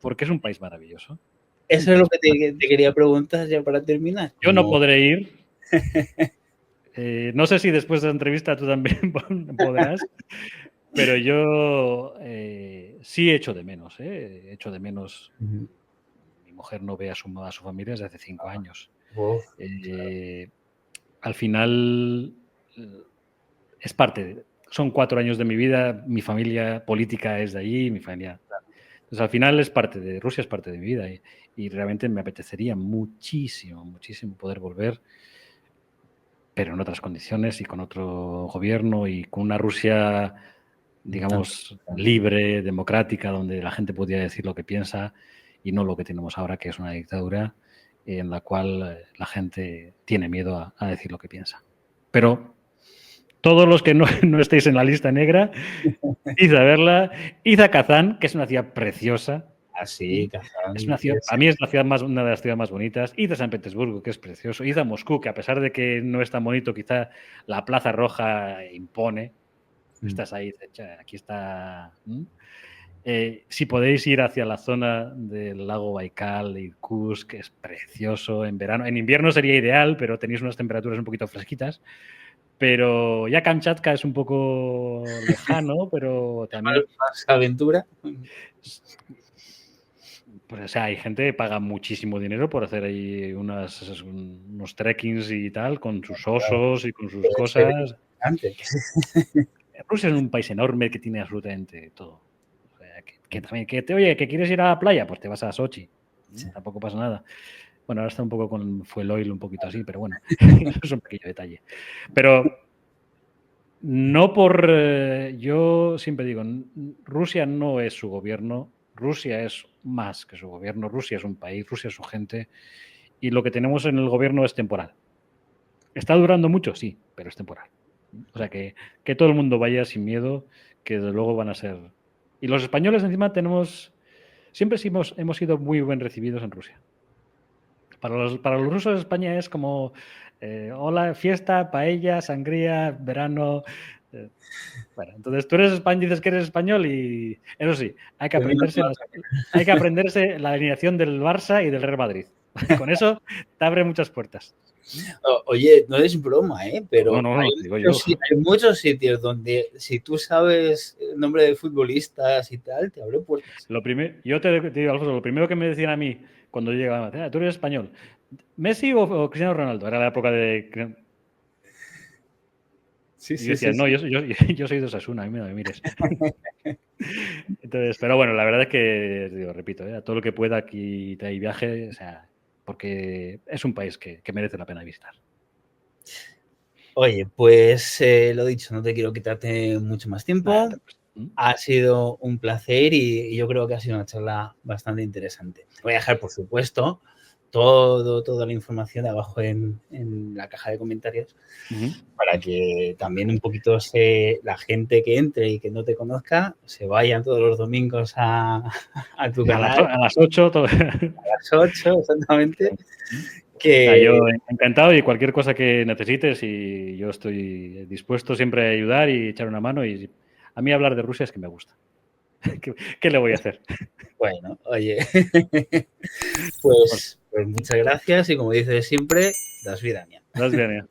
porque es un país maravilloso. Eso es lo que te quería preguntar ya para terminar. Yo no podré ir, No sé si después de la entrevista tú también podrás, pero yo sí echo de menos, echo de menos. Mi mujer no ve a su familia desde hace 5 años. Al final es parte, son 4 años de mi vida, mi familia política es de allí, mi familia... Entonces, al final es parte de Rusia, es parte de mi vida y realmente me apetecería muchísimo, muchísimo poder volver, pero en otras condiciones y con otro gobierno y con una Rusia, digamos, libre, democrática, donde la gente podía decir lo que piensa y no lo que tenemos ahora, que es una dictadura en la cual la gente tiene miedo a decir lo que piensa. Pero todos los que no estéis en la lista negra, id a verla. Id a Kazán, que es una ciudad preciosa. Así, Kazán. Es una ciudad, a mí es una de las ciudades más bonitas. Id a San Petersburgo, que es precioso. Id a Moscú, que a pesar de que no es tan bonito, quizá la Plaza Roja impone. Estás ahí, aquí está. Si podéis ir hacia la zona del lago Baikal, Irkutsk, que es precioso en verano. En invierno sería ideal, pero tenéis unas temperaturas un poquito fresquitas. Pero ya Kamchatka es un poco lejano, pero también... ¿Más aventura? Pues, o sea, hay gente que paga muchísimo dinero por hacer ahí unos trekkings y tal, con sus osos y con sus cosas. Rusia es un país enorme que tiene absolutamente todo. O sea, que también, oye, que quieres ir a la playa, pues te vas a Sochi. Sí. Tampoco pasa nada. Bueno, ahora está un poco con fuel oil, un poquito así, pero bueno, eso es un pequeño detalle. Pero no por... yo siempre digo, Rusia no es su gobierno, Rusia es más que su gobierno, Rusia es un país, Rusia es su gente, y lo que tenemos en el gobierno es temporal. ¿Está durando mucho? Sí, pero es temporal. O sea, que todo el mundo vaya sin miedo, que desde luego van a ser... Y los españoles encima siempre hemos sido muy bien recibidos en Rusia. Para los rusos España es como, hola, fiesta, paella, sangría, verano... Bueno, entonces tú eres español, dices que eres español y eso sí, hay que aprenderse la alineación del Barça y del Real Madrid. Con eso te abre muchas puertas. Oye, no es broma, pero no, hay muchos sitios donde si tú sabes el nombre de futbolistas y tal, te abre puertas. Yo te digo, Alfonso, lo primero que me decían a mí cuando llegaba, tú eres español, ¿Messi o Cristiano Ronaldo? Era la época de... Sí, y yo decía, no, yo soy de Osasuna, a mí no me mires. Entonces, pero bueno, la verdad es que, digo, repito, a todo lo que pueda aquí te viaje, o sea, porque es un país que merece la pena visitar. Oye, pues lo dicho, no te quiero quitarte mucho más tiempo. Ha sido un placer y yo creo que ha sido una charla bastante interesante. Voy a dejar, por supuesto, toda la información abajo en la caja de comentarios para que también un poquito la gente que entre y que no te conozca se vayan todos los domingos a tu canal. A las 8. A las 8, exactamente. Yo encantado y cualquier cosa que necesites y yo estoy dispuesto siempre a ayudar y echar una mano y a mí hablar de Rusia es que me gusta. ¿Qué le voy a hacer? Bueno, oye, pues muchas gracias y como dices siempre, das vidania. Das vidania.